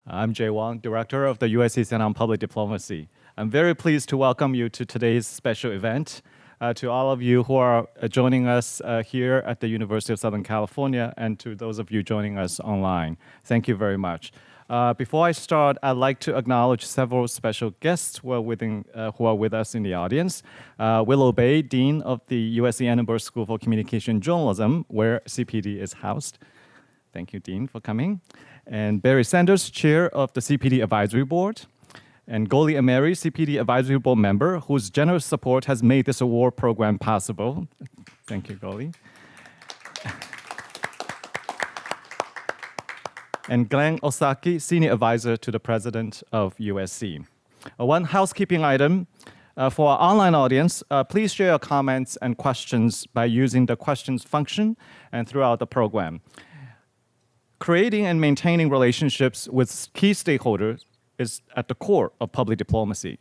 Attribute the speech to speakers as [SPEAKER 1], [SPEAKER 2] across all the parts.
[SPEAKER 1] I'm Jay Wang, Director of the USC Center on Public Diplomacy. I'm very pleased to welcome you to today's special event. To all of you who are joining us here at the University of Southern California, and to those of you joining us online, thank you very much. Before I start, I'd like to acknowledge several special guests who are with us in the audience. Willow Bay, Dean of the USC Annenberg School for Communication and Journalism, where CPD is housed. Thank you, Dean, for coming. And Barry Sanders, Chair of the CPD Advisory Board. And Goli Ameri, CPD Advisory Board member, whose generous support has made this award program possible. Thank you, Goli. And Glenn Osaki, Senior Advisor to the President of USC. One housekeeping item. For our online audience, please share your comments and questions by using the questions function and throughout the program. Creating and maintaining relationships with key stakeholders is at the core of public diplomacy.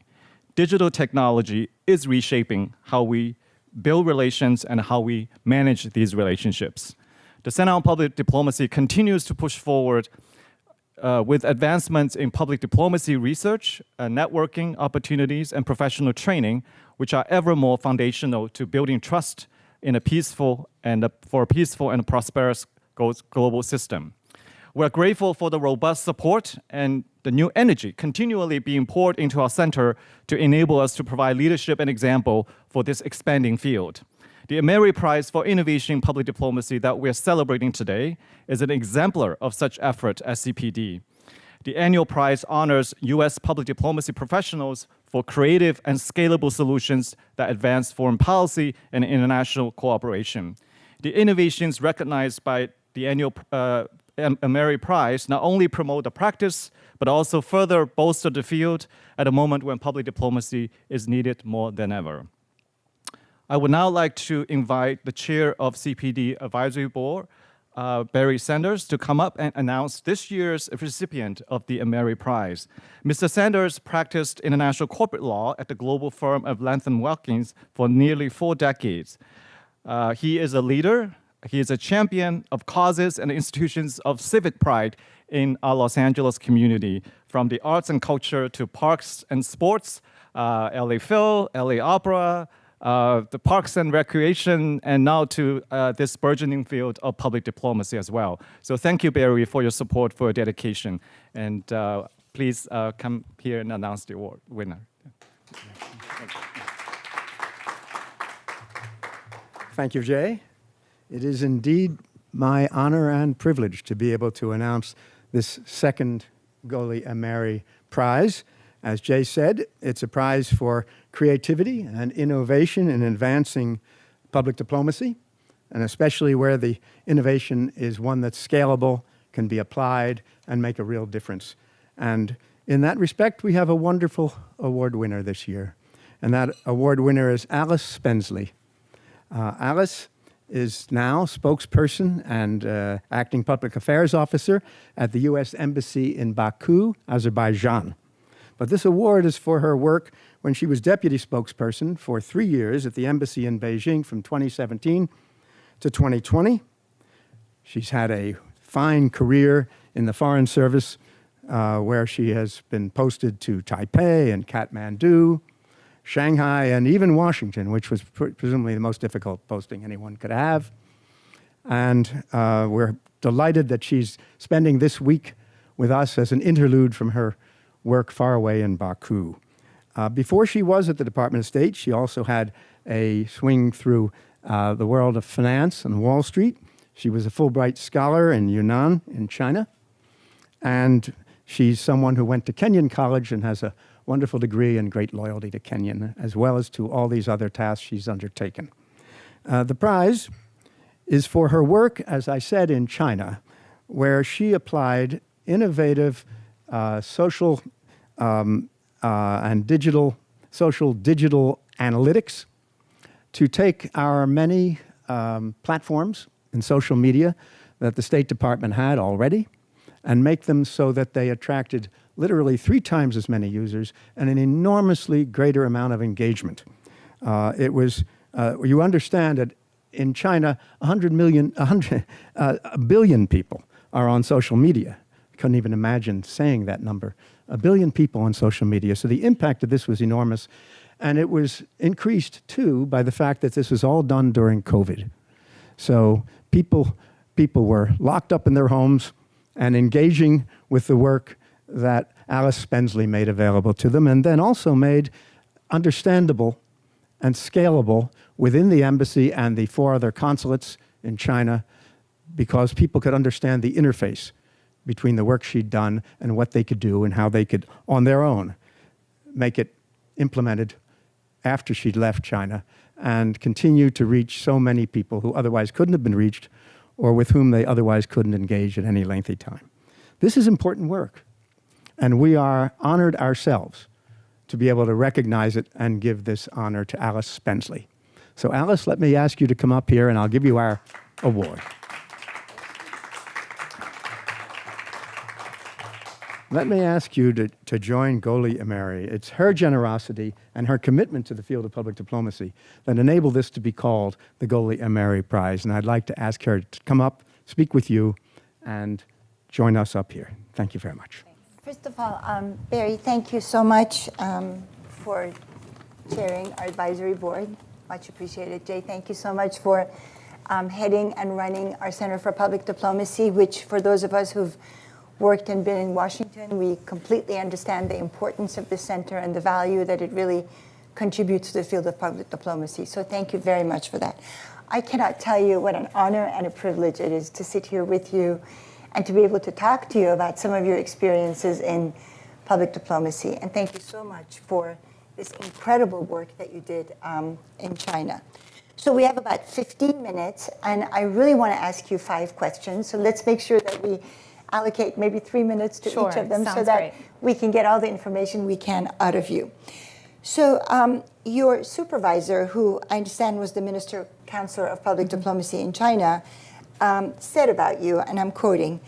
[SPEAKER 1] Digital technology is reshaping how we build relations and how we manage these relationships. The Center on Public Diplomacy continues to push forward with advancements in public diplomacy research, networking opportunities, and professional training, which are ever more foundational to building trust in a peaceful and for a peaceful and prosperous global system. We're grateful for the robust support and the new energy continually being poured into our center to enable us to provide leadership and example for this expanding field. The Ameri Prize for Innovation in Public Diplomacy that we're celebrating today is an exemplar of such effort at CPD. The annual prize honors US public diplomacy professionals for creative and scalable solutions that advance foreign policy and international cooperation. The innovations recognized by the annual Ameri Prize not only promote the practice, but also further bolster the field at a moment when public diplomacy is needed more than ever. I would now like to invite the chair of CPD Advisory Board, Barry Sanders, to come up and announce this year's recipient of the Ameri Prize. Mr. Sanders practiced international corporate law at the global firm of Latham Watkins for nearly 4 decades. He is a leader. He is a champion of causes and institutions of civic pride in our Los Angeles community, from the arts and culture to parks and sports, LA Phil, LA Opera, the parks and recreation, and now to this burgeoning field of public diplomacy as well. So thank you, Barry, for your support, for your dedication. And please come here and announce the award winner.
[SPEAKER 2] Thank you, Jay. It is indeed my honor and privilege to be able to announce this second Goli Ameri Prize. As Jay said, it's a prize for creativity and innovation in advancing public diplomacy, and especially where the innovation is one that's scalable, can be applied, and make a real difference. And in that respect, we have a wonderful award winner this year. And that award winner is Alice Spensley. Alice is now spokesperson and acting public affairs officer at the U.S. Embassy in Baku, Azerbaijan. But this award is for her work when she was deputy spokesperson for 3 years at the embassy in Beijing from 2017 to 2020. She's had a fine career in the Foreign Service where she has been posted to Taipei and Kathmandu, Shanghai, and even Washington, which was presumably the most difficult posting anyone could have. And we're delighted that she's spending this week with us as an interlude from her work far away in Baku. Before she was at the Department of State, she also had a swing through the world of finance and Wall Street. She was a Fulbright scholar in Yunnan in China. And she's someone who went to Kenyon College and has a wonderful degree and great loyalty to Kenyon, as well as to all these other tasks she's undertaken. The prize is for her work, as I said, in China, where she applied innovative social digital analytics to take our many platforms in social media that the State Department had already and make them so that they attracted literally 3 times as many users and an enormously greater amount of engagement. You understand that in China, 100 billion people are on social media. couldn't even imagine saying that number. 1 billion people on social media. So the impact of this was enormous. And it was increased, too, by the fact that this was all done during COVID. So people were locked up in their homes and engaging with the work that Alice Spenceley made available to them, and then also made understandable and scalable within the embassy and the 4 other consulates in China, because people could understand the interface between the work she'd done and what they could do and how they could, on their own, make it implemented after she'd left China and continue to reach so many people who otherwise couldn't have been reached or with whom they otherwise couldn't engage at any lengthy time. This is important work, and we are honored ourselves to be able to recognize it and give this honor to Alice Spenceley. So Alice, let me ask you to come up here and I'll give you our award. Let me ask you to join Goli Ameri. It's her generosity and her commitment to the field of public diplomacy that enable this to be called the Goli Ameri Prize. And I'd like to ask her to come up, speak with you, and join us up here. Thank you very much.
[SPEAKER 3] First of all, Barry, thank you so much for chairing our advisory board. Much appreciated. Jay, thank you so much for heading and running our Center for Public Diplomacy, which for those of us who've worked and been in Washington, we completely understand the importance of this center and the value that it really contributes to the field of public diplomacy. So thank you very much for that. I cannot tell you what an honor and a privilege it is to sit here with you and to be able to talk to you about some of your experiences in public diplomacy. And thank you so much for this incredible work that you did in China. So we have about 15 minutes, and I really want to ask you 5 questions. So let's make sure that we allocate maybe 3 minutes to each of them so that we can get all the information we can out of you. So your supervisor, who I understand was the Minister Counselor of Public Diplomacy in China, said about you, and I'm quoting,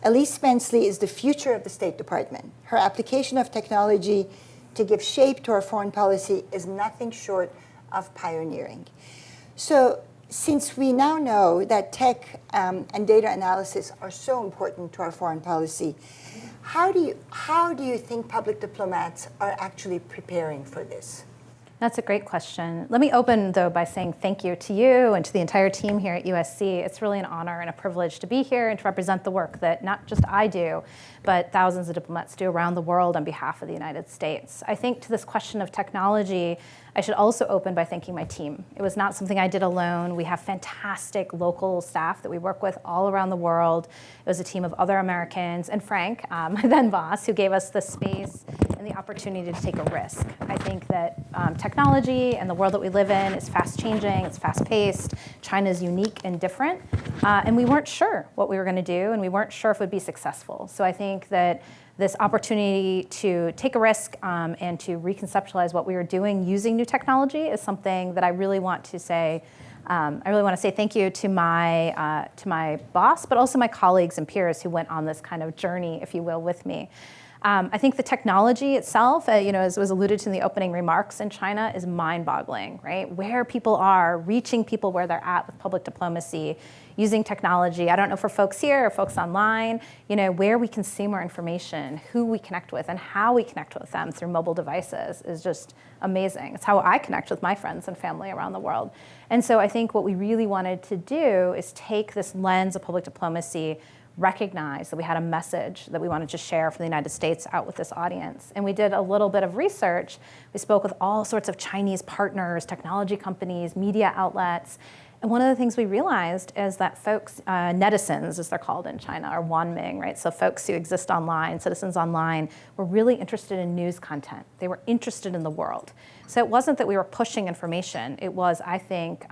[SPEAKER 3] "Elise Spenceley is the future of the State Department. Her application of technology to give shape to our foreign policy is nothing short of pioneering." So since we now know that tech and data analysis are so important to our foreign policy, how do you think public diplomats are actually preparing for this?
[SPEAKER 4] That's a great question. Let me open, though, by saying thank you to you and to the entire team here at USC. It's really an honor and a privilege to be here and to represent the work that not just I do, but thousands of diplomats do around the world on behalf of the United States. I think to this question of technology, I should also open by thanking my team. It was not something I did alone. We have fantastic local staff that we work with all around the world. It was a team of other Americans, and Frank, my then boss, who gave us the space and the opportunity to take a risk. I think that technology and the world that we live in is fast changing, it's fast paced. China is unique and different, and we weren't sure what we were going to do, and we weren't sure if it would be successful. So I think that this opportunity to take a risk and to reconceptualize what we were doing using new technology is something that I really want to say. I really want to say thank you to my boss, but also my colleagues and peers who went on this kind of journey, if you will, with me. I think the technology itself, as was alluded to in the opening remarks in China, is mind-boggling, right? Where people are, reaching people where they're at with public diplomacy, using technology. I don't know for folks here or folks online, where we consume our information, who we connect with, and how we connect with them through mobile devices is just amazing. It's how I connect with my friends and family around the world. And so I think what we really wanted to do is take this lens of public diplomacy, recognize that we had a message that we wanted to share for the United States out with this audience. And we did a little bit of research. We spoke with all sorts of Chinese partners, technology companies, media outlets. And one of the things we realized is that folks, netizens as they're called in China, or wanming, right? So folks who exist online, citizens online, were really interested in news content. They were interested in the world. So it wasn't that we were pushing information. It was, I think,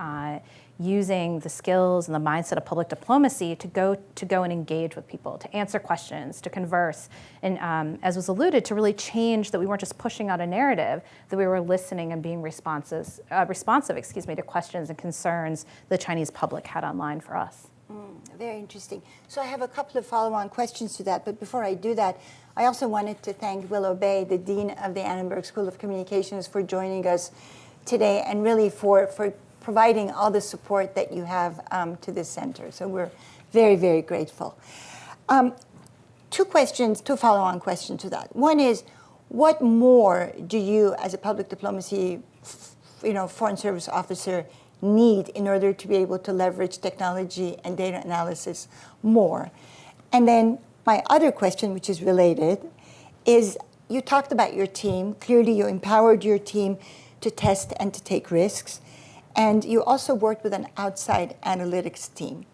[SPEAKER 4] using the skills and the mindset of public diplomacy to go and engage with people, to answer questions, to converse, and as was alluded, to really change that we weren't just pushing out a narrative, that we were listening and being responsive, to questions and concerns the Chinese public had online for us.
[SPEAKER 3] Very interesting. So I have a couple of follow-on questions to that, but before I do that, I also wanted to thank Willow Bay, the Dean of the Annenberg School of Communications, for joining us today and really for providing all the support that you have to this center. So we're very, very grateful. two questions, two follow-on questions to that. One is, what more do you, as a public diplomacy, foreign service officer, need in order to be able to leverage technology and data analysis more? And then my other question, which is related, is you talked about your team. Clearly, you empowered your team to test and to take risks. And you also worked with an outside analytics team.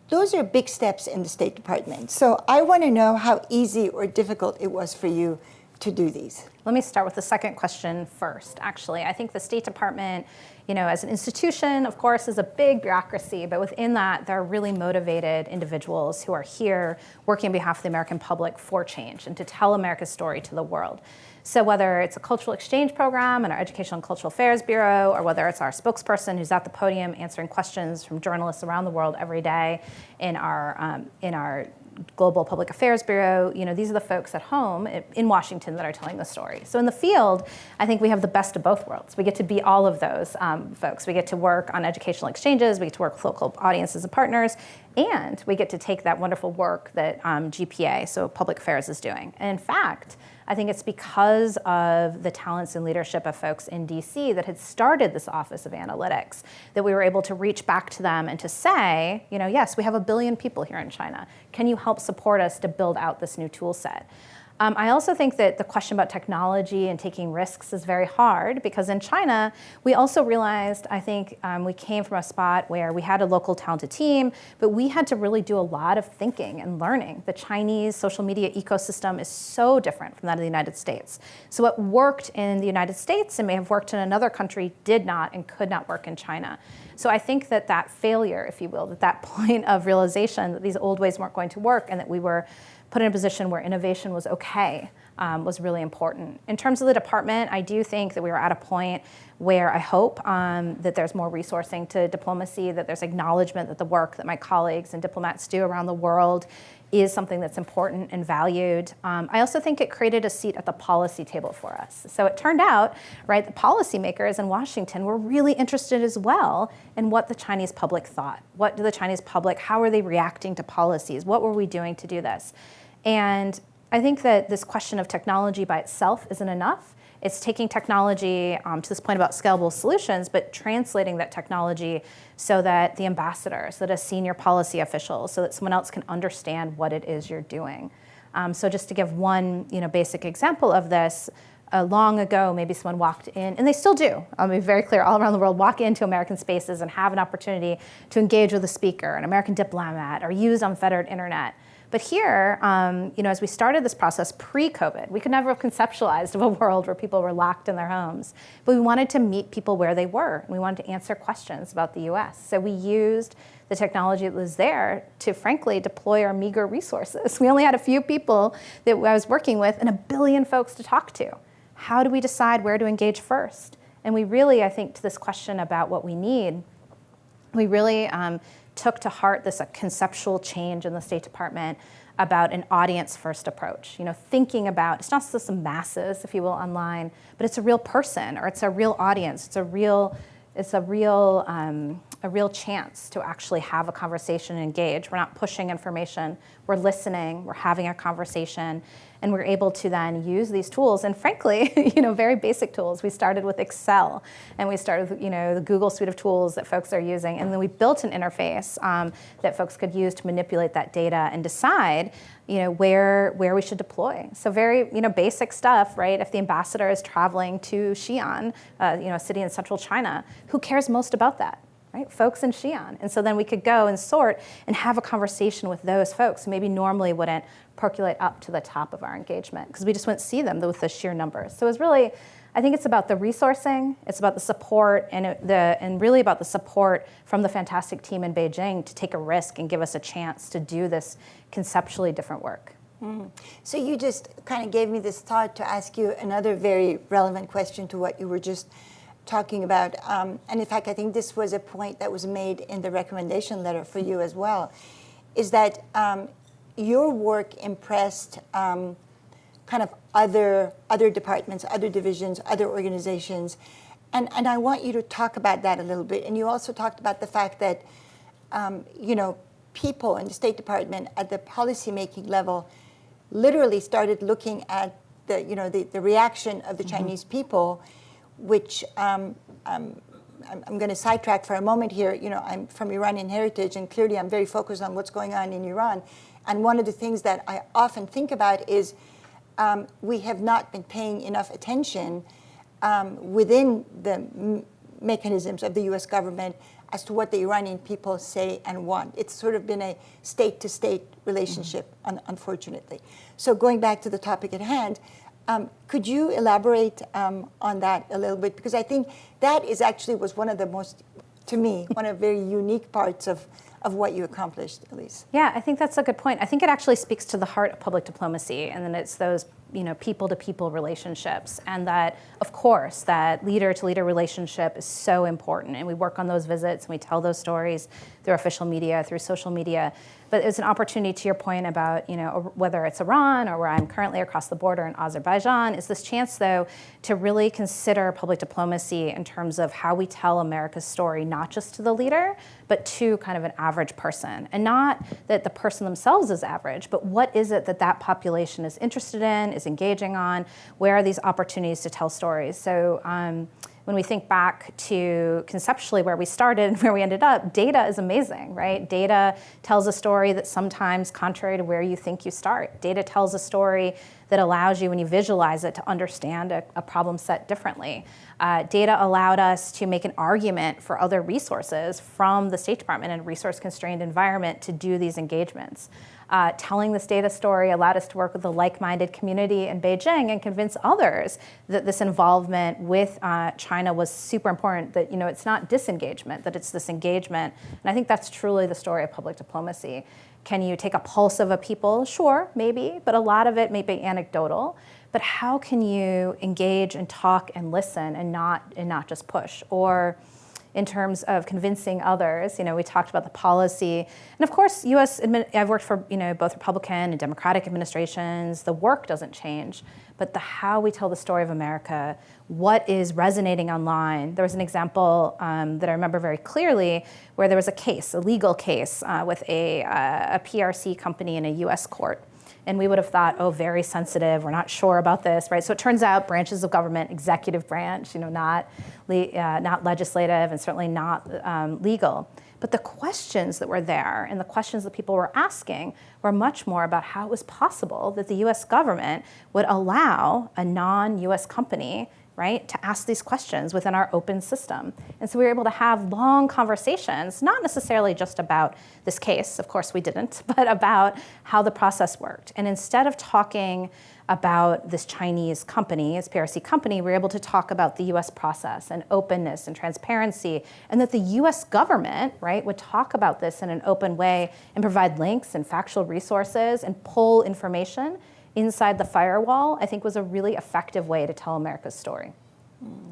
[SPEAKER 3] Those are big steps in the State Department. So I want to know how easy or difficult it was for you to do these.
[SPEAKER 4] Let me start with the second question first, actually. I think the State Department, as an institution, of course, is a big bureaucracy, but within that, there are really motivated individuals who are here working on behalf of the American public for change and to tell America's story to the world. So whether it's a cultural exchange program in our Educational and Cultural Affairs Bureau, or whether it's our spokesperson who's at the podium answering questions from journalists around the world every day in our Global Public Affairs Bureau, these are the folks at home in Washington that are telling the story. So in the field, I think we have the best of both worlds. We get to be all of those folks. We get to work on educational exchanges, we get to work with local audiences and partners, and we get to take that wonderful work that GPA, so Public Affairs, is doing. And in fact, I think it's because of the talents and leadership of folks in DC that had started this Office of Analytics that we were able to reach back to them and to say, yes, we have 1 billion people here in China. Can you help support us to build out this new tool set? I also think that the question about technology and taking risks is very hard because in China, we also realized, I think we came from a spot where we had a local talented team, but we had to really do a lot of thinking and learning. The Chinese social media ecosystem is so different from that of the United States. So what worked in the United States and may have worked in another country did not and could not work in China. So I think that failure, if you will, that point of realization that these old ways weren't going to work and that we were put in a position where innovation was okay, was really important. In terms of the department, I do think that we were at a point where I hope that there's more resourcing to diplomacy, that there's acknowledgement that the work that my colleagues and diplomats do around the world is something that's important and valued. I also think it created a seat at the policy table for us. So it turned out, right, the policymakers in Washington were really interested as well in what the Chinese public thought. What do the Chinese public, how are they reacting to policies? What were we doing to do this? And I think that this question of technology by itself isn't enough. It's taking technology to this point about scalable solutions, but translating that technology so that the ambassador, so that a senior policy official, so that someone else can understand what it is you're doing. So just to give one basic example of this, long ago, maybe someone walked in, and they still do, I'll be very clear, all around the world, walk into American spaces and have an opportunity to engage with a speaker, an American diplomat, or use unfettered internet. But here, as we started this process pre-COVID, we could never have conceptualized of a world where people were locked in their homes. But we wanted to meet people where they were. And we wanted to answer questions about the US. So we used the technology that was there to, frankly, deploy our meager resources. We only had a few people that I was working with and 1 billion folks to talk to. How do we decide where to engage first? And we really, I think, to this question about what we need, we really took to heart this conceptual change in the State Department about an audience-first approach. Thinking about, it's not just the masses, if you will, online, but it's a real person or it's a real audience. It's a real chance to actually have a conversation and engage. We're not pushing information. We're listening. We're having a conversation. And we're able to then use these tools. And frankly, very basic tools. We started with Excel, and we started with, the Google suite of tools that folks are using. And then we built an interface that folks could use to manipulate that data and decide, where we should deploy. So very, basic stuff, right? If the ambassador is traveling to Xi'an, a city in central China, who cares most about that? Right? Folks in Xi'an. And so then we could go and sort and have a conversation with those folks who maybe normally wouldn't percolate up to the top of our engagement because we just wouldn't see them with the sheer numbers. So it's really, I think it's about the resourcing, it's about the support, and really about the support from the fantastic team in Beijing to take a risk and give us a chance to do this conceptually different work.
[SPEAKER 3] Mm. So you just kind of gave me this thought to ask you another very relevant question to what you were just talking about. And in fact, I think this was a point that was made in the recommendation letter for you as well, is that your work impressed kind of other departments, other divisions, other organizations. And I want you to talk about that a little bit. And you also talked about the fact that, people in the State Department at the policymaking level literally started looking at the reaction of the Chinese people, which I'm going to sidetrack for a moment here. I'm from Iranian heritage, and clearly I'm very focused on what's going on in Iran. And one of the things that I often think about is we have not been paying enough attention within the mechanisms of the US government as to what the Iranian people say and want. It's sort of been a state-to-state relationship, unfortunately. So going back to the topic at hand, could you elaborate on that a little bit? Because I think that was one of the most, to me, one of the very unique parts of what you accomplished, Elise.
[SPEAKER 4] Yeah, I think that's a good point. I think it actually speaks to the heart of public diplomacy, and then it's those people-to-people relationships, and that, of course, that leader-to-leader relationship is so important, and we work on those visits, and we tell those stories through official media, through social media. But it's an opportunity, to your point about, whether it's Iran or where I'm currently across the border in Azerbaijan, is this chance, though, to really consider public diplomacy in terms of how we tell America's story, not just to the leader, but to kind of an average person. And not that the person themselves is average, but what is it that that population is interested in, is engaging on? Where are these opportunities to tell stories? So when we think back to conceptually where we started and where we ended up, data is amazing, right? Data tells a story that sometimes contrary to where you think you start. Data tells a story that allows you, when you visualize it, to understand a problem set differently. Data allowed us to make an argument for other resources from the State Department in a resource-constrained environment to do these engagements. Telling this data story allowed us to work with the like-minded community in Beijing and convince others that this involvement with China was super important, that it's not disengagement, that it's this engagement. And I think that's truly the story of public diplomacy. Can you take a pulse of a people? Sure, maybe, but a lot of it may be anecdotal. But how can you engage and talk and listen and not just push? Or in terms of convincing others, we talked about the policy. And of course, I've worked for both Republican and Democratic administrations. The work doesn't change, but the how we tell the story of America, what is resonating online. There was an example that I remember very clearly where there was a legal case with a PRC company in a US court. And we would have thought, oh, very sensitive, we're not sure about this, right? So it turns out branches of government, executive branch, not legislative and certainly not legal. But the questions that were there and the questions that people were asking were much more about how it was possible that the US government would allow a non-US company, right, to ask these questions within our open system. And so we were able to have long conversations, not necessarily just about this case, of course we didn't, but about how the process worked. And instead of talking about this Chinese company, this PRC company, we were able to talk about the US process and openness and transparency, and that the US government, right, would talk about this in an open way and provide links and factual resources and pull information inside the firewall, I think was a really effective way to tell America's story.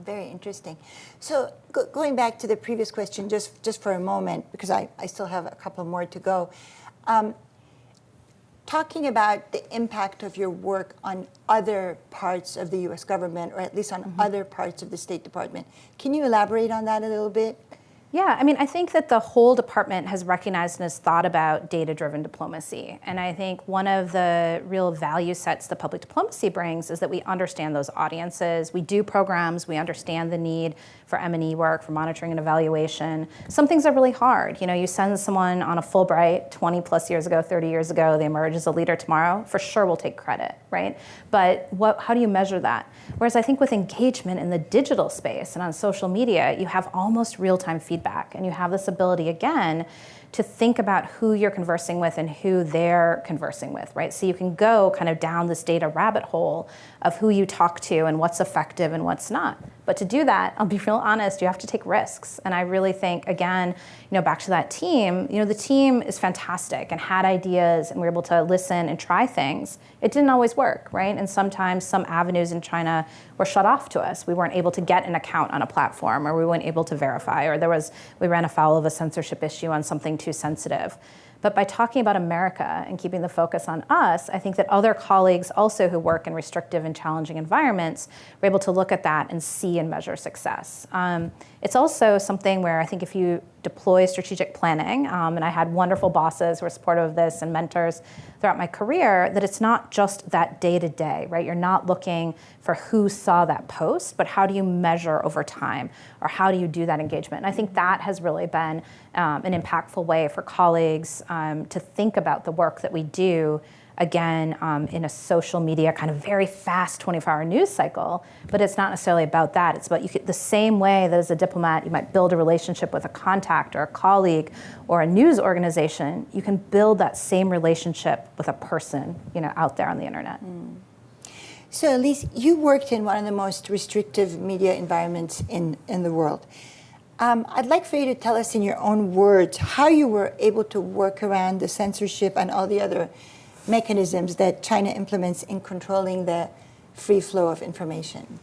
[SPEAKER 3] Very interesting. So going back to the previous question just for a moment, because I still have a couple more to go. Talking about the impact of your work on other parts of the US government, or at least on other parts of the State Department. Can you elaborate on that a little bit?
[SPEAKER 4] Yeah, I think that the whole department has recognized and has thought about data-driven diplomacy. And I think one of the real value sets that public diplomacy brings is that we understand those audiences. We do programs, we understand the need for M&E work, for monitoring and evaluation. Some things are really hard. You send someone on a Fulbright 20 plus years ago, 30 years ago, they emerge as a leader tomorrow, for sure we'll take credit, right? But how do you measure that? Whereas I think with engagement in the digital space and on social media, you have almost real-time feedback, and you have this ability, again, to think about who you're conversing with and who they're conversing with, right? So you can go kind of down this data rabbit hole of who you talk to and what's effective and what's not. But to do that, I'll be real honest, you have to take risks. And I really think, again, back to that team, the team is fantastic and had ideas and were able to listen and try things. It didn't always work, right? And sometimes some avenues in China were shut off to us. We weren't able to get an account on a platform, or we weren't able to verify, or we ran afoul of a censorship issue on something too sensitive. But by talking about America and keeping the focus on us, I think that other colleagues also who work in restrictive and challenging environments were able to look at that and see and measure success. It's also something where I think if you deploy strategic planning, and I had wonderful bosses who were supportive of this and mentors throughout my career, that it's not just that day-to-day, right? You're not looking for who saw that post, but how do you measure over time, or how do you do that engagement? And I think that has really been an impactful way for colleagues to think about the work that we do, again, in a social media kind of very fast 24-hour news cycle, but it's not necessarily about that. It's about the same way that as a diplomat, you might build a relationship with a contact or a colleague or a news organization, you can build that same relationship with a person, out there on the internet.
[SPEAKER 3] So Elise, you worked in one of the most restrictive media environments in the world. I'd like for you to tell us in your own words how you were able to work around the censorship and all the other mechanisms that China implements in controlling the free flow of information.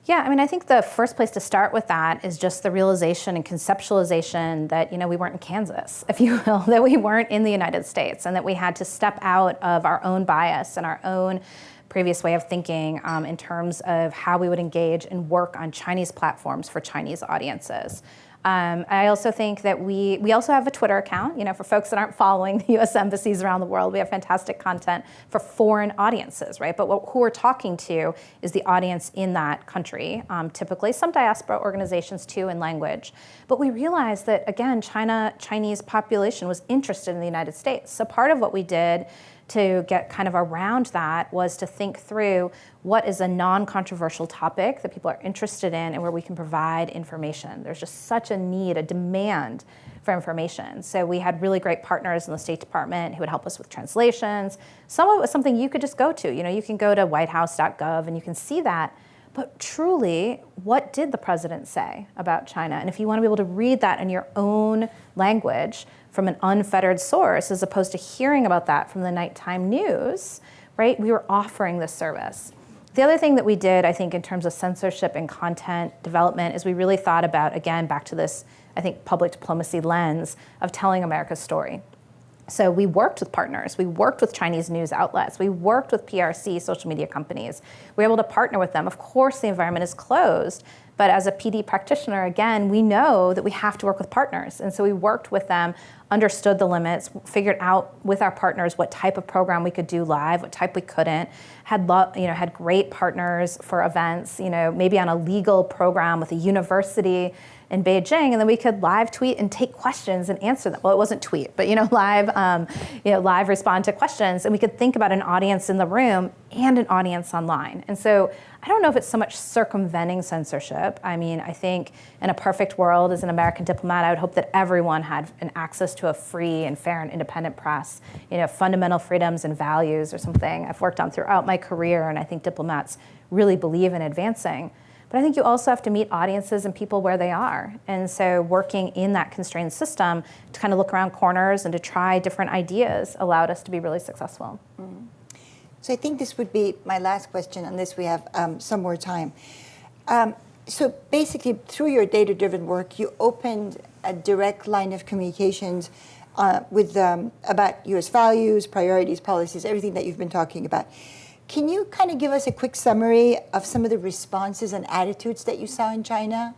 [SPEAKER 4] Yeah, I think the first place to start with that is just the realization and conceptualization that, we weren't in Kansas, if you will, that we weren't in the United States, and that we had to step out of our own bias and our own previous way of thinking in terms of how we would engage and work on Chinese platforms for Chinese audiences. I also think that we also have a Twitter account, for folks that aren't following the U.S. embassies around the world. We have fantastic content for foreign audiences, right? But who we're talking to is the audience in that country, typically some diaspora organizations too in language. But we realized that, again, Chinese population was interested in the United States. So part of what we did to get kind of around that was to think through what is a non-controversial topic that people are interested in and where we can provide information. There's just such a need, a demand for information. So we had really great partners in the State Department who would help us with translations. Some of it was something you could just go to. You can go to whitehouse.gov and you can see that. But truly, what did the president say about China? And if you want to be able to read that in your own language from an unfettered source, as opposed to hearing about that from the nighttime news, right? We were offering this service. The other thing that we did, I think, in terms of censorship and content development is we really thought about, again, back to this, I think, public diplomacy lens of telling America's story. So we worked with partners, we worked with Chinese news outlets, we worked with PRC, social media companies. We were able to partner with them. Of course, the environment is closed, but as a PD practitioner, again, we know that we have to work with partners. And so we worked with them, understood the limits, figured out with our partners what type of program we could do live, what type we couldn't, had great partners for events, maybe on a legal program with a university in Beijing, and then we could live tweet and take questions and answer them. Well, it wasn't tweet, but live respond to questions, and we could think about an audience in the room and an audience online. And so I don't know if it's so much circumventing censorship. I think in a perfect world, as an American diplomat, I would hope that everyone had an access to a free and fair and independent press, fundamental freedoms and values or something I've worked on throughout my career, and I think diplomats really believe in advancing. But I think you also have to meet audiences and people where they are. And so working in that constrained system to kind of look around corners and to try different ideas allowed us to be really successful.
[SPEAKER 3] Mm-hmm. So I think this would be my last question, unless we have some more time. So basically, through your data-driven work, you opened a direct line of communications about U.S. values, priorities, policies, everything that you've been talking about. Can you kind of give us a quick summary of some of the responses and attitudes that you saw in China?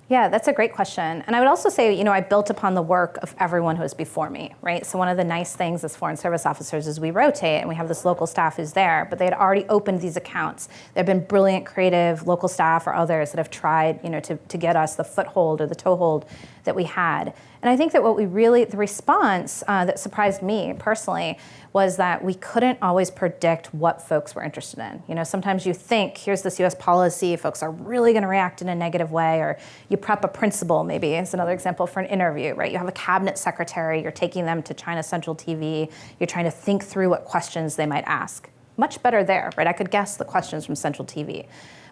[SPEAKER 4] Yeah, that's a great question. And I would also say, I built upon the work of everyone who was before me, right? So one of the nice things as Foreign Service officers is we rotate and we have this local staff who's there, but they had already opened these accounts. There have been brilliant, creative local staff or others that have tried, to get us the foothold or the toehold that we had. And I think that the response that surprised me personally was that we couldn't always predict what folks were interested in. Sometimes you think, here's this US policy, folks are really gonna react in a negative way, or you prep a principal, maybe, it's another example for an interview, right? You have a cabinet secretary, you're taking them to China Central TV, you're trying to think through what questions they might ask. Much better there, right? I could guess the questions from Central TV.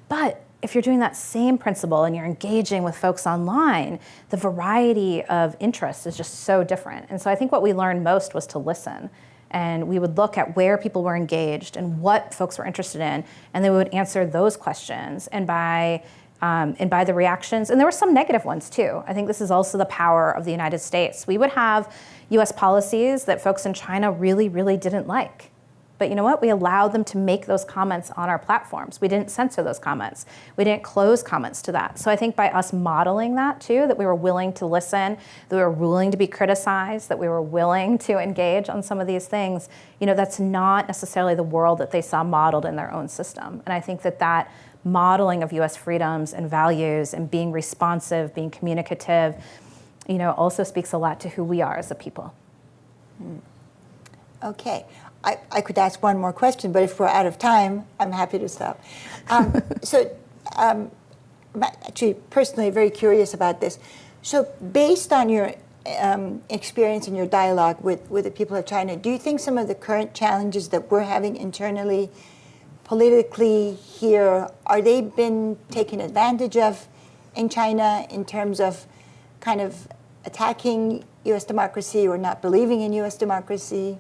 [SPEAKER 4] But if you're doing that same principle and you're engaging with folks online, the variety of interests is just so different. And so I think what we learned most was to listen. And we would look at where people were engaged and what folks were interested in, and then we would answer those questions. And by the reactions, and there were some negative ones too. I think this is also the power of the United States. We would have US policies that folks in China really, really didn't like. But you know what? We allowed them to make those comments on our platforms. We didn't censor those comments. We didn't close comments to that. So I think by us modeling that too, that we were willing to listen, that we were willing to be criticized, that we were willing to engage on some of these things, that's not necessarily the world that they saw modeled in their own system. And I think that modeling of US freedoms and values and being responsive, being communicative, also speaks a lot to who we are as a people.
[SPEAKER 3] Okay. I could ask one more question, but if we're out of time, I'm happy to stop. I'm actually personally very curious about this. So based on your experience and your dialogue with the people of China, do you think some of the current challenges that we're having internally, politically here, are they been taken advantage of in China in terms of kind of attacking U.S. democracy or not believing in U.S. democracy?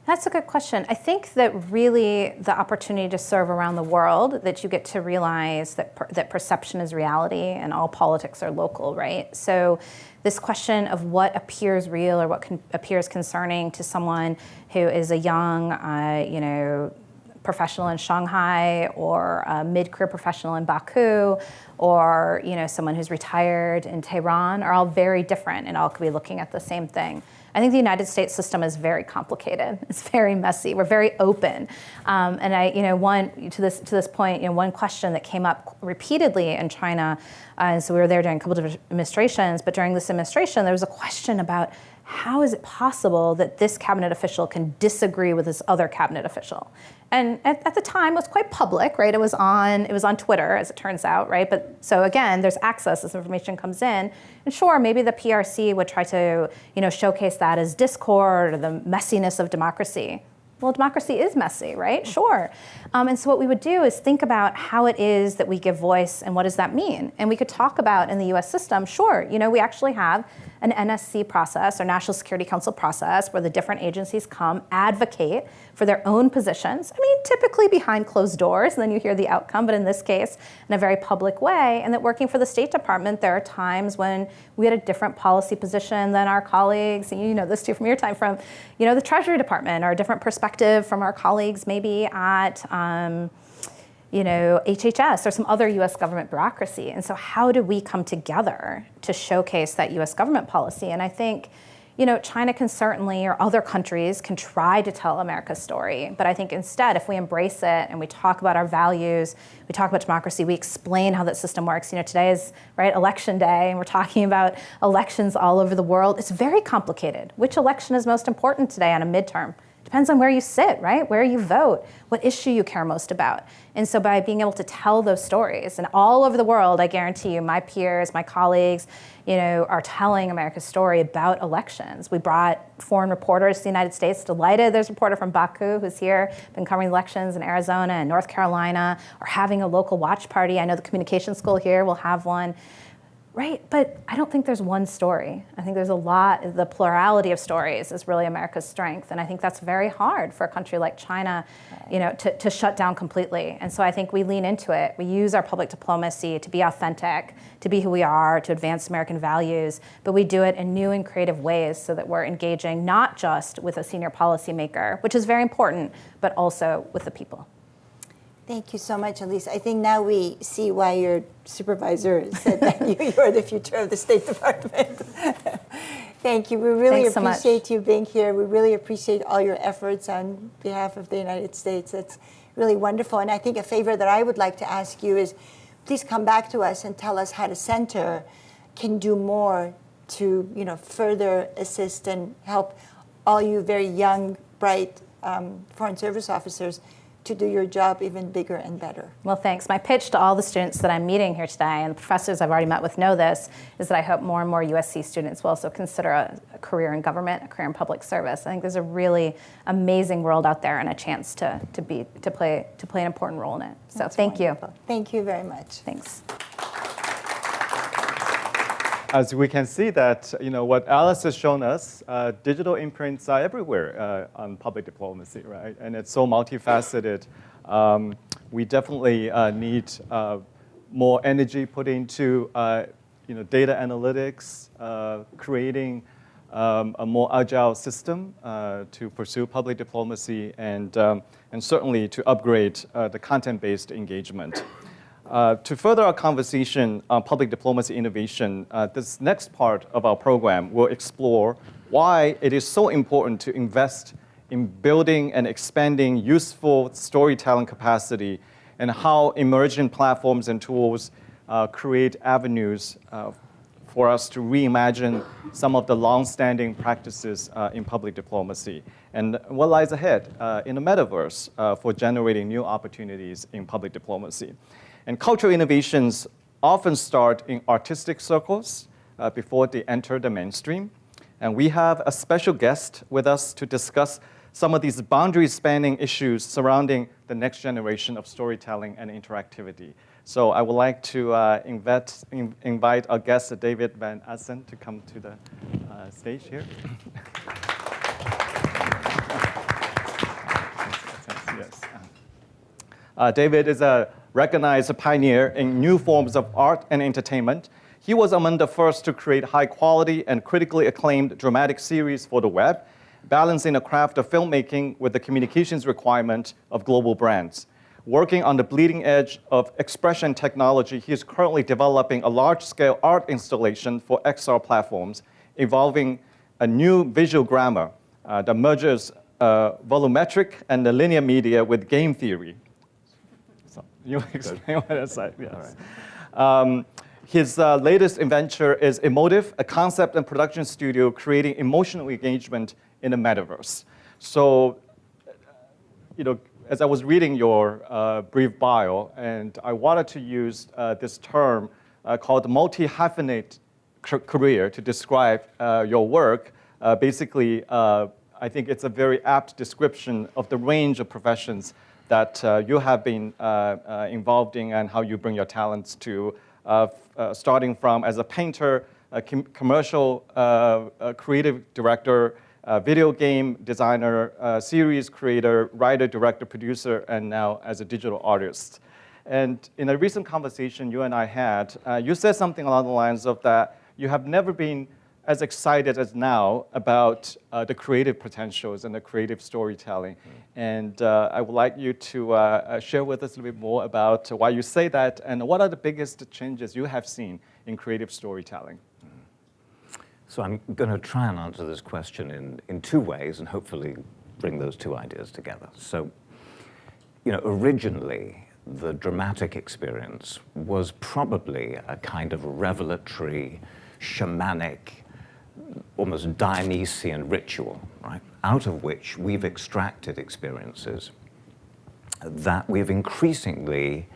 [SPEAKER 4] That's a good question. I think that really the opportunity to serve around the world, that you get to realize that perception is reality and all politics are local, right? So this question of what appears real or what appears concerning to someone who is a young, professional in Shanghai or a mid-career professional in Baku or someone who's retired in Tehran are all very different and all could be looking at the same thing. I think the United States system is very complicated. It's very messy. We're very open, and to this point, one question that came up repeatedly in China, and so we were there during a couple of administrations. But during this administration, there was a question about how is it possible that this cabinet official can disagree with this other cabinet official? And at the time, it was quite public, right? It was on Twitter, as it turns out, right? But so again, there's access as information comes in. And sure, maybe the PRC would try to, showcase that as discord or the messiness of democracy. Well, democracy is messy, right? Sure. And so what we would do is think about how it is that we give voice and what does that mean? And we could talk about in the US system, sure, we actually have an NSC process or National Security Council process where the different agencies come advocate for their own positions. I mean, typically behind closed doors, and then you hear the outcome, but in this case, in a very public way. And that working for the State Department, there are times when we had a different policy position than our colleagues, and you know this too from your time, from the Treasury Department, or a different perspective from our colleagues maybe at HHS or some other US government bureaucracy. And so how do we come together to showcase that US government policy? And I think, China can certainly, or other countries can try to tell America's story. But I think instead, if we embrace it and we talk about our values, we talk about democracy, we explain how that system works. Today is, right, election day, and we're talking about elections all over the world. It's very complicated. Which election is most important today on a midterm? Depends on where you sit, right? Where you vote, what issue you care most about. And so by being able to tell those stories, and all over the world, I guarantee you, my peers, my colleagues, are telling America's story about elections. We brought foreign reporters to the United States. Delighted there's a reporter from Baku who's here, been covering elections in Arizona and North Carolina, or having a local watch party. I know the communication school here will have one. Right, but I don't think there's one story. I think there's a lot. The plurality of stories is really America's strength, and I think that's very hard for a country like China, to shut down completely. And so I think we lean into it. We use our public diplomacy to be authentic, to be who we are, to advance American values, but we do it in new and creative ways so that we're engaging not just with a senior policymaker, which is very important, but also with the people.
[SPEAKER 3] Thank you so much, Elise. I think now we see why your supervisor said that you are the future of the State Department. Thank you. We really appreciate you being here. We really appreciate all your efforts on behalf of the United States. It's really wonderful. And I think a favor that I would like to ask you is please come back to us and tell us how the center can do more to further assist and help all you very young, bright Foreign Service officers to do your job even bigger and better.
[SPEAKER 4] Well, thanks. My pitch to all the students that I'm meeting here today, and the professors I've already met with know this, is that I hope more and more USC students will also consider a career in government, a career in public service. I think there's a really amazing world out there and a chance to play an important role in it. So
[SPEAKER 3] That's
[SPEAKER 4] thank
[SPEAKER 3] wonderful.
[SPEAKER 4] you.
[SPEAKER 3] Thank you very much.
[SPEAKER 4] Thanks.
[SPEAKER 1] As we can see that, what Alice has shown us, digital imprints are everywhere on public diplomacy, right? And it's so multifaceted. We definitely need more energy put into, data analytics, creating a more agile system to pursue public diplomacy and certainly to upgrade the content-based engagement. To further our conversation on public diplomacy innovation, this next part of our program will explore why it is so important to invest in building and expanding useful storytelling capacity and how emerging platforms and tools create avenues for us to reimagine some of the long-standing practices in public diplomacy and what lies ahead in the metaverse for generating new opportunities in public diplomacy. And cultural innovations often start in artistic circles before they enter the mainstream. And we have a special guest with us to discuss some of these boundary-spanning issues surrounding the next generation of storytelling and interactivity. So I would like to invite our guest, David Van Eyssen, to come to the stage here. Yes. David is a recognized pioneer in new forms of art and entertainment. He was among the first to create high-quality and critically acclaimed dramatic series for the web, balancing the craft of filmmaking with the communications requirement of global brands. Working on the bleeding edge of expression technology, he is currently developing a large-scale art installation for XR platforms, involving a new visual grammar that merges volumetric and the linear media with game theory. So you explain what it's like. Yes. Right. His latest venture is Emotive, a concept and production studio creating emotional engagement in the metaverse. So, as I was reading your brief bio, and I wanted to use this term called multi-hyphenate career to describe your work. Basically, I think it's a very apt description of the range of professions that you have been involved in and how you bring your talents to, starting from as a painter, a commercial creative director, video game designer, series creator, writer, director, producer, and now as a digital artist. And in a recent conversation you and I had, you said something along the lines of that you have never been as excited as now about the creative potentials and the creative storytelling. And I would like you to share with us a little bit more about why you say that and what are the biggest changes you have seen in creative storytelling.
[SPEAKER 5] So I'm going to try and answer this question in two ways and hopefully bring those two ideas together. So, originally, the dramatic experience was probably a kind of revelatory, shamanic, almost Dionysian ritual, right? Out of which we've extracted experiences that we've increasingly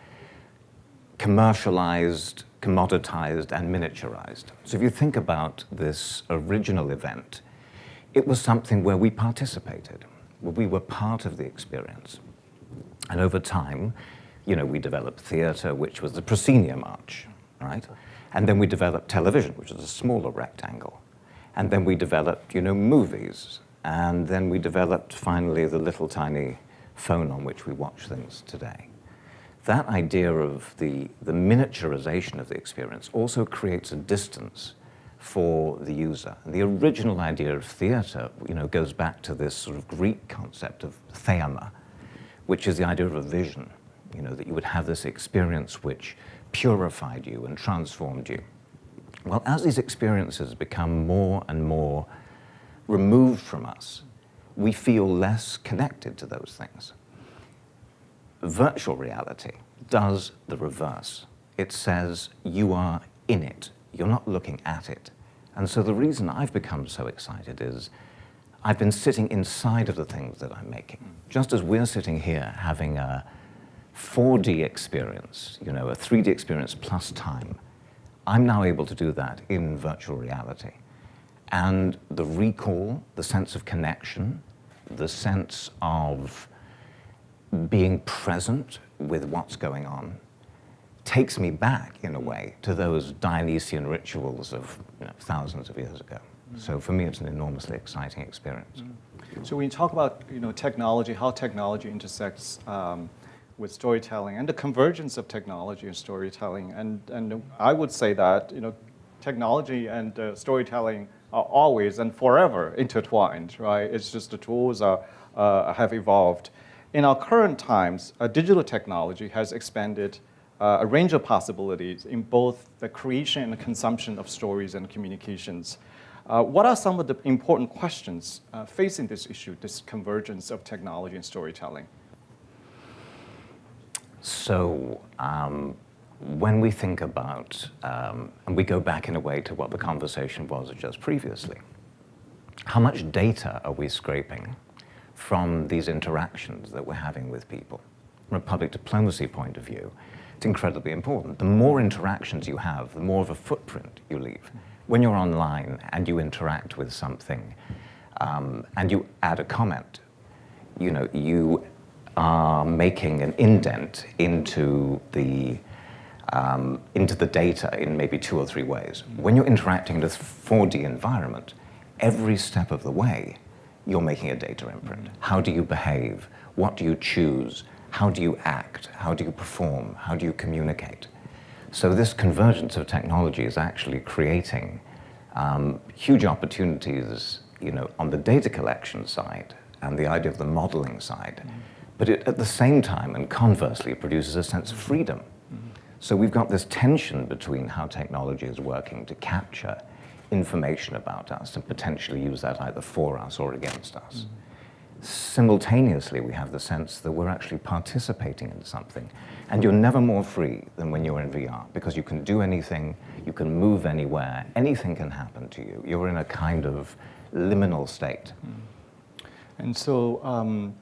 [SPEAKER 5] commercialized, commoditized, and miniaturized. So if you think about this original event, it was something where we participated, where we were part of the experience. And over time, we developed theater, which was the proscenium arch, right? And then we developed television, which is a smaller rectangle. And then we developed, movies. And then we developed, finally, the little tiny phone on which we watch things today. That idea of the miniaturization of the experience also creates a distance for the user. And the original idea of theater, goes back to this sort of Greek concept of theama, which is the idea of a vision, that you would have this experience which purified you and transformed you. Well, as these experiences become more and more removed from us, we feel less connected to those things. Virtual reality does the reverse. It says you are in it. You're not looking at it. And so the reason I've become so excited is I've been sitting inside of the things that I'm making. Just as we're sitting here having a 4D experience, a 3D experience plus time, I'm now able to do that in virtual reality. And the recall, the sense of connection, the sense of being present with what's going on takes me back, in a way, to those Dionysian rituals of thousands of years ago. So for me, it's an enormously exciting experience.
[SPEAKER 1] So when you talk about technology, how technology intersects with storytelling and the convergence of technology and storytelling, and I would say that technology and storytelling are always and forever intertwined, right? It's just the tools have evolved. In our current times, digital technology has expanded a range of possibilities in both the creation and the consumption of stories and communications. What are some of the important questions facing this issue, this convergence of technology and storytelling?
[SPEAKER 5] So when we think about, and we go back in a way to what the conversation was just previously, how much data are we scraping from these interactions that we're having with people? From a public diplomacy point of view, it's incredibly important. The more interactions you have, the more of a footprint you leave. When you're online and you interact with something and you add a comment, you are making an indent into the data in maybe 2 or 3 ways. When you're interacting in a 4D environment, every step of the way, you're making a data imprint. How do you behave? What do you choose? How do you act? How do you perform? How do you communicate? So this convergence of technology is actually creating huge opportunities, on the data collection side and the idea of the modeling side. But it, at the same time, and conversely, produces a sense of freedom. So we've got this tension between how technology is working to capture information about us and potentially use that either for us or against us. Simultaneously, we have the sense that we're actually participating in something. And you're never more free than when you're in VR, because you can do anything, you can move anywhere, anything can happen to you. You're in a kind of liminal state.
[SPEAKER 1] And so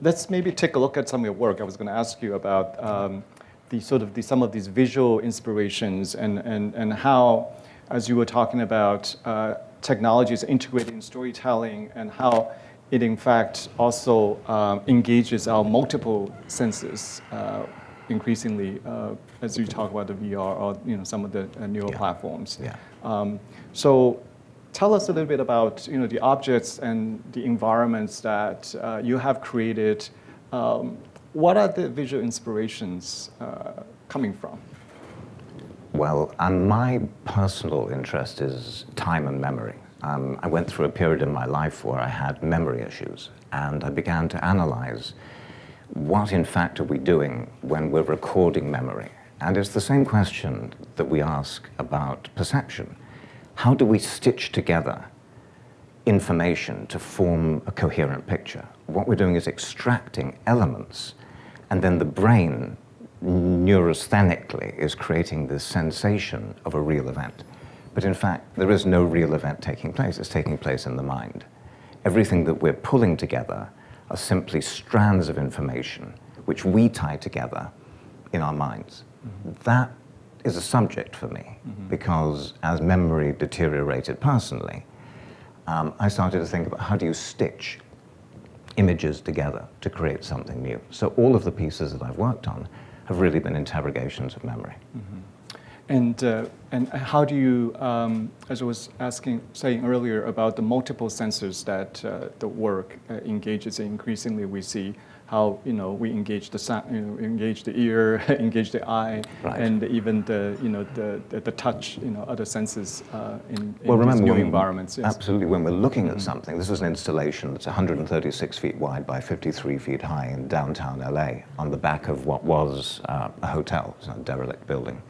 [SPEAKER 1] let's maybe take a look at some of your work. I was going to ask you about some of these visual inspirations and how, as you were talking about, technology is integrated in storytelling and how it in fact also engages our multiple senses increasingly as you talk about the VR or some of the newer platforms. So tell us a little bit about the objects and the environments that you have created. What are the visual inspirations coming from?
[SPEAKER 5] Well, my personal interest is time and memory. I went through a period in my life where I had memory issues, and I began to analyze what in fact are we doing when we're recording memory. And it's the same question that we ask about perception. How do we stitch together information to form a coherent picture? What we're doing is extracting elements, and then the brain neurasthenically is creating this sensation of a real event. But in fact, there is no real event taking place. It's taking place in the mind. Everything that we're pulling together are simply strands of information which we tie together in our minds. That is a subject for me, because as memory deteriorated personally, I started to think about how do you stitch images together to create something new. So all of the pieces that I've worked on have really been interrogations of memory.
[SPEAKER 1] And how do you, as I was saying earlier about the multiple senses that the work engages in, increasingly we see how we engage the sound, engage the ear, engage the eye, and even the touch, other senses in these new environments. Yes.
[SPEAKER 5] Absolutely, when we're looking at something, this is an installation that's 136 feet wide by 53 feet high in downtown LA on the back of what was a hotel, it's a derelict building.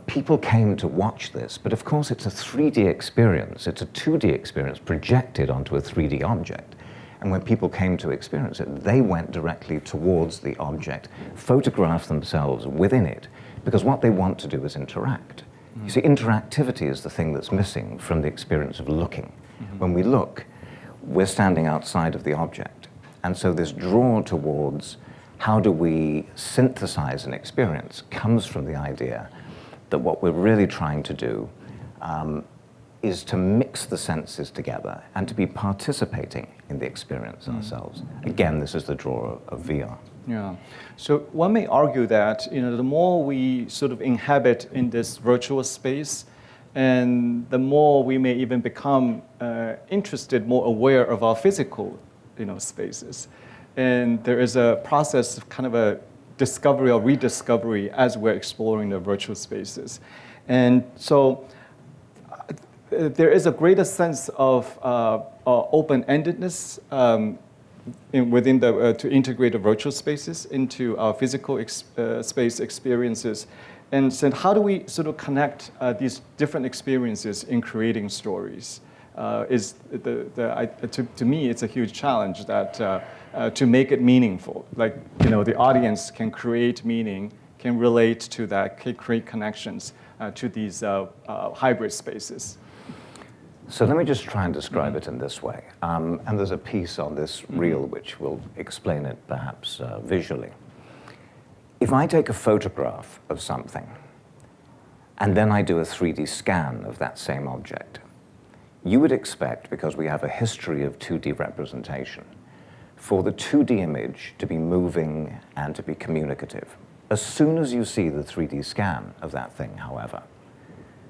[SPEAKER 5] People came to watch this, but of course it's a 3D experience. It's a 2D experience projected onto a 3D object. And when people came to experience it, they went directly towards the object, photographed themselves within it, because what they want to do is interact. You see, interactivity is the thing that's missing from the experience of looking. When we look, we're standing outside of the object. And so this draw towards how do we synthesize an experience comes from the idea that what we're really trying to do is to mix the senses together and to be participating in the experience ourselves. Again, this is the draw of VR.
[SPEAKER 1] Yeah. So one may argue that the more we sort of inhabit in this virtual space, and the more we may even become interested, more aware of our physical spaces. And there is a process of kind of a discovery or rediscovery as we're exploring the virtual spaces. And so there is a greater sense of open-endedness within the to integrate the virtual spaces into our physical space experiences. And so how do we sort of connect these different experiences in creating stories? To me, it's a huge challenge that to make it meaningful. Like, the audience can create meaning, can relate to that, can create connections to these hybrid spaces.
[SPEAKER 5] So let me just try and describe it in this way. And there's a piece on this reel which will explain it perhaps visually. If I take a photograph of something, and then I do a 3D scan of that same object, you would expect, because we have a history of 2D representation, for the 2D image to be moving and to be communicative. As soon as you see the 3D scan of that thing, however,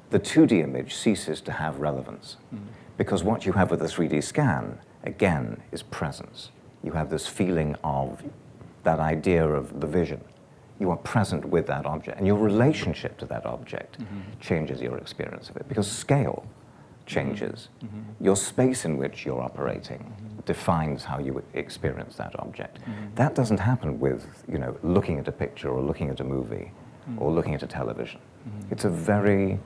[SPEAKER 5] the 2D image ceases to have relevance. Because what you have with the 3D scan, again, is presence. You have this feeling of that idea of the vision. You are present with that object, and your relationship to that object changes your experience of it, because scale changes. Your space in which you're operating defines how you experience that object. That doesn't happen with, looking at a picture or looking at a movie or looking at a television. It's a very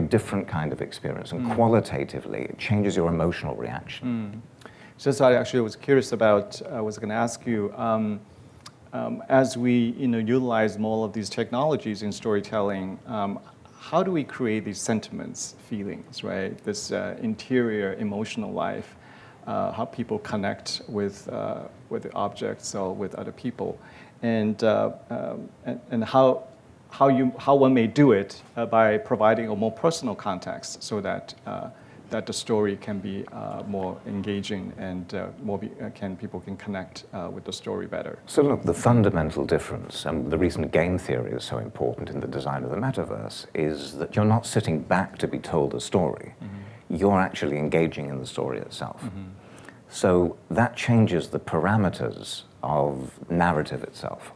[SPEAKER 5] different kind of experience, and qualitatively, it changes your emotional reaction.
[SPEAKER 1] Just I actually was curious about, I was going to ask you, as we utilize more of these technologies in storytelling, how do we create these sentiments, feelings, right? This interior emotional life, how people connect with the objects or with other people, and how one may do it by providing a more personal context, so that the story can be more engaging and people can connect with the story better.
[SPEAKER 5] So look, the fundamental difference, and the reason game theory is so important in the design of the metaverse, is that you're not sitting back to be told a story. You're actually engaging in the story itself. So that changes the parameters of narrative itself.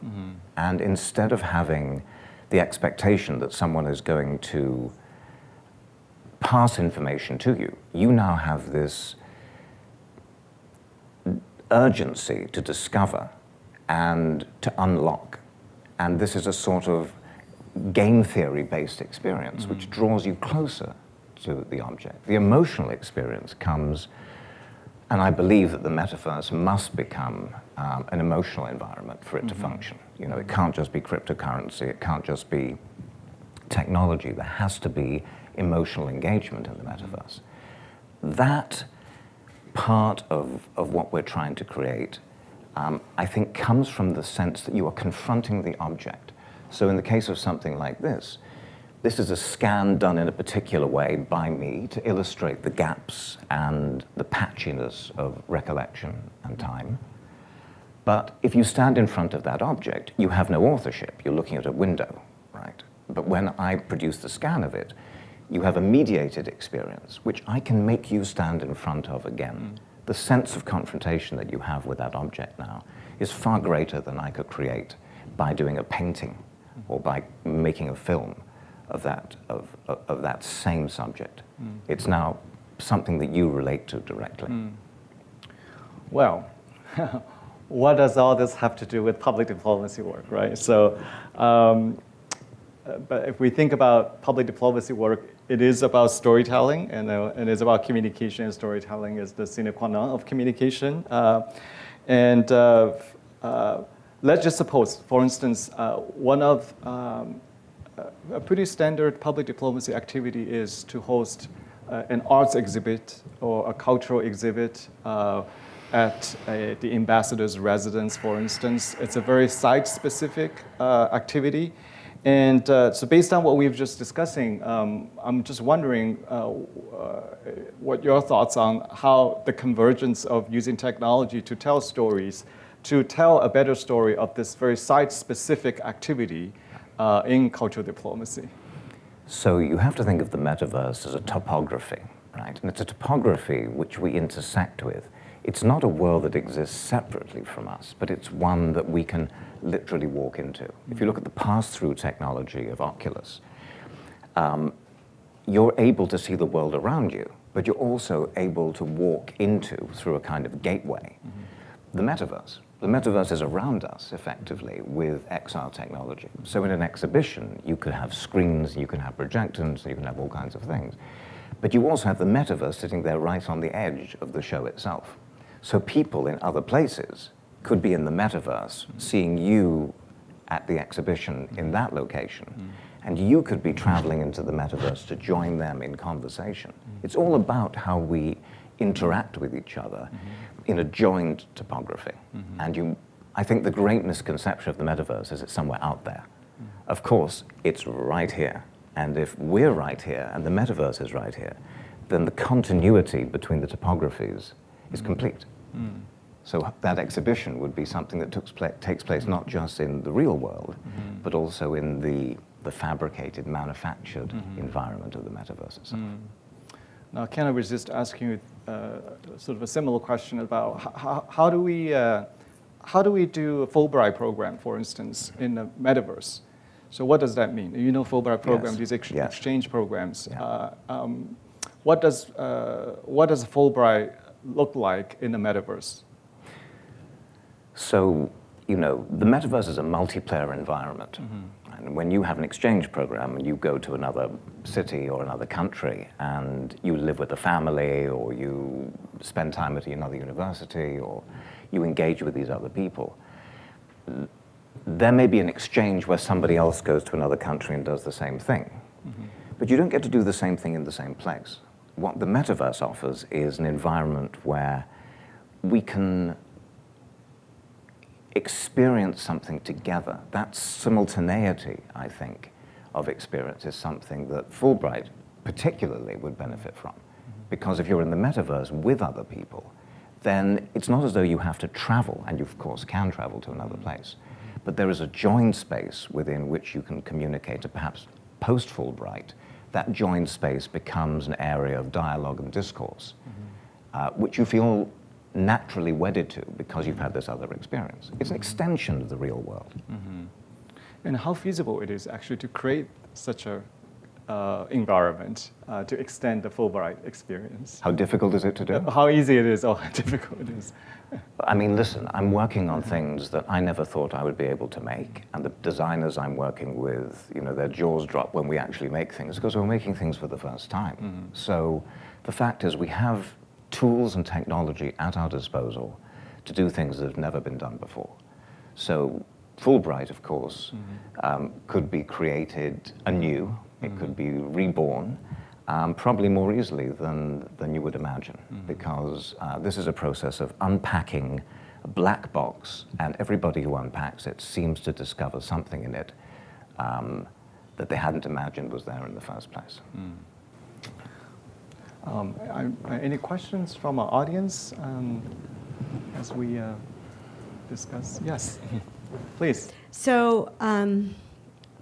[SPEAKER 5] And instead of having the expectation that someone is going to pass information to you, you now have this urgency to discover and to unlock. And this is a sort of game theory-based experience which draws you closer to the object. The emotional experience comes, and I believe that the metaverse must become an emotional environment for it to function. It can't just be cryptocurrency, it can't just be technology. There has to be emotional engagement in the metaverse. That part of what we're trying to create, I think, comes from the sense that you are confronting the object. So in the case of something like this is a scan done in a particular way by me to illustrate the gaps and the patchiness of recollection and time. But if you stand in front of that object, you have no authorship. You're looking at a window, right? But when I produce the scan of it, you have a mediated experience, which I can make you stand in front of again. The sense of confrontation that you have with that object now is far greater than I could create by doing a painting or by making a film of that same subject. It's now something that you relate to directly.
[SPEAKER 1] Well, what does all this have to do with public diplomacy work, right? So, but if we think about public diplomacy work, it is about storytelling, and it is about communication, and storytelling is the sine qua non of communication. Let's just suppose, for instance, one of a pretty standard public diplomacy activity is to host an arts exhibit or a cultural exhibit at the ambassador's residence, for instance. It's a very site-specific activity. And so based on what we've just discussing, I'm just wondering what your thoughts on how the convergence of using technology to tell stories, to tell a better story of this very site-specific activity in cultural diplomacy.
[SPEAKER 5] So you have to think of the metaverse as a topography, right? And it's a topography which we intersect with. It's not a world that exists separately from us, but it's one that we can literally walk into. If you look at the pass-through technology of Oculus, you're able to see the world around you, but you're also able to walk into, through a kind of gateway, the metaverse. The metaverse is around us, effectively, with XR technology. So in an exhibition, you could have screens, you can have projectors, you can have all kinds of things. But you also have the metaverse sitting there right on the edge of the show itself. So people in other places could be in the metaverse, seeing you at the exhibition in that location. And you could be traveling into the metaverse to join them in conversation. It's all about how we interact with each other in a joined topography. And I think the great misconception of the metaverse is it's somewhere out there. Of course, it's right here. And if we're right here and the metaverse is right here, then the continuity between the topographies is complete. So that exhibition would be something that takes place not just in the real world, but also in the fabricated, manufactured environment of the metaverse itself.
[SPEAKER 1] Now, can I resist asking you sort of a similar question about how do we do a Fulbright program, for instance, in the metaverse? So what does that mean? You know, Fulbright program, these exchange programs.
[SPEAKER 5] Yeah.
[SPEAKER 1] What does Fulbright look like in the metaverse?
[SPEAKER 5] So, you know, the metaverse is a multiplayer environment. And when you have an exchange program and you go to another city or another country and you live with a family or you spend time at another university or you engage with these other people, there may be an exchange where somebody else goes to another country and does the same thing. But you don't get to do the same thing in the same place. What the metaverse offers is an environment where we can experience something together. That simultaneity, I think, of experience is something that Fulbright particularly would benefit from. Because if you're in the metaverse with other people, then it's not as though you have to travel, and you of course can travel to another place, but there is a joined space within which you can communicate. And perhaps post-Fulbright, that joined space becomes an area of dialogue and discourse, which you feel naturally wedded to because you've had this other experience. It's an extension of the real world.
[SPEAKER 1] And how feasible it is actually to create such a environment to extend the Fulbright experience?
[SPEAKER 5] How difficult is it to do?
[SPEAKER 1] How easy it is or how difficult it is?
[SPEAKER 5] I mean, listen, I'm working on things that I never thought I would be able to make. And the designers I'm working with, you know, their jaws drop when we actually make things because we're making things for the first time. So the fact is we have tools and technology at our disposal to do things that have never been done before. So Fulbright, of course, could be created anew. It could be reborn, probably more easily than you would imagine, because this is a process of unpacking a black box, and everybody who unpacks it seems to discover something in it that they hadn't imagined was there in the first place.
[SPEAKER 1] Any questions from our audience as we discuss? Yes, please.
[SPEAKER 6] So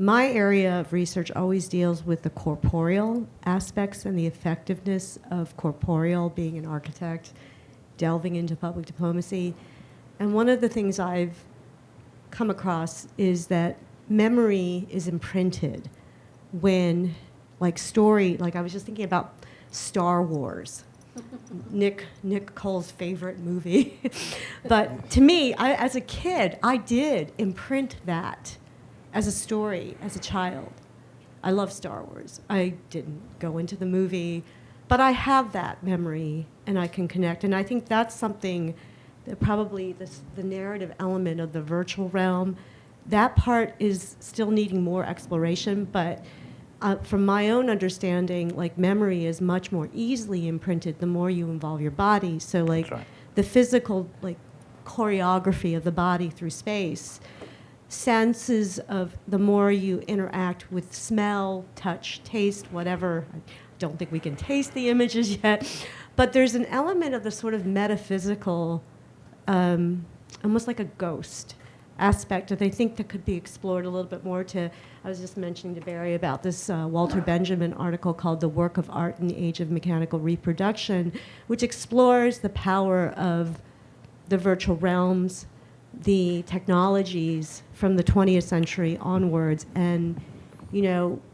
[SPEAKER 6] my area of research always deals with the corporeal aspects and the effectiveness of corporeal, being an architect, delving into public diplomacy. And one of the things I've come across is that memory is imprinted when, like I was just thinking about Star Wars, Nick Cole's favorite movie. But to me, as a kid, I did imprint that as a story, as a child. I love Star Wars. I didn't go into the movie, but I have that memory and I can connect. And I think that's something that probably the narrative element of the virtual realm, that part is still needing more exploration, but from my own understanding, like memory is much more easily imprinted the more you involve your body. So like the physical like choreography of the body through space, senses of the more you interact with smell, touch, taste, whatever. I don't think we can taste the images yet, but there's an element of the sort of metaphysical, almost like a ghost aspect that I think that could be explored a little bit more. I was just mentioning to Barry about this Walter Benjamin article called The Work of Art in the Age of Mechanical Reproduction, which explores the power of the virtual realms, the technologies from the 20th century onwards, and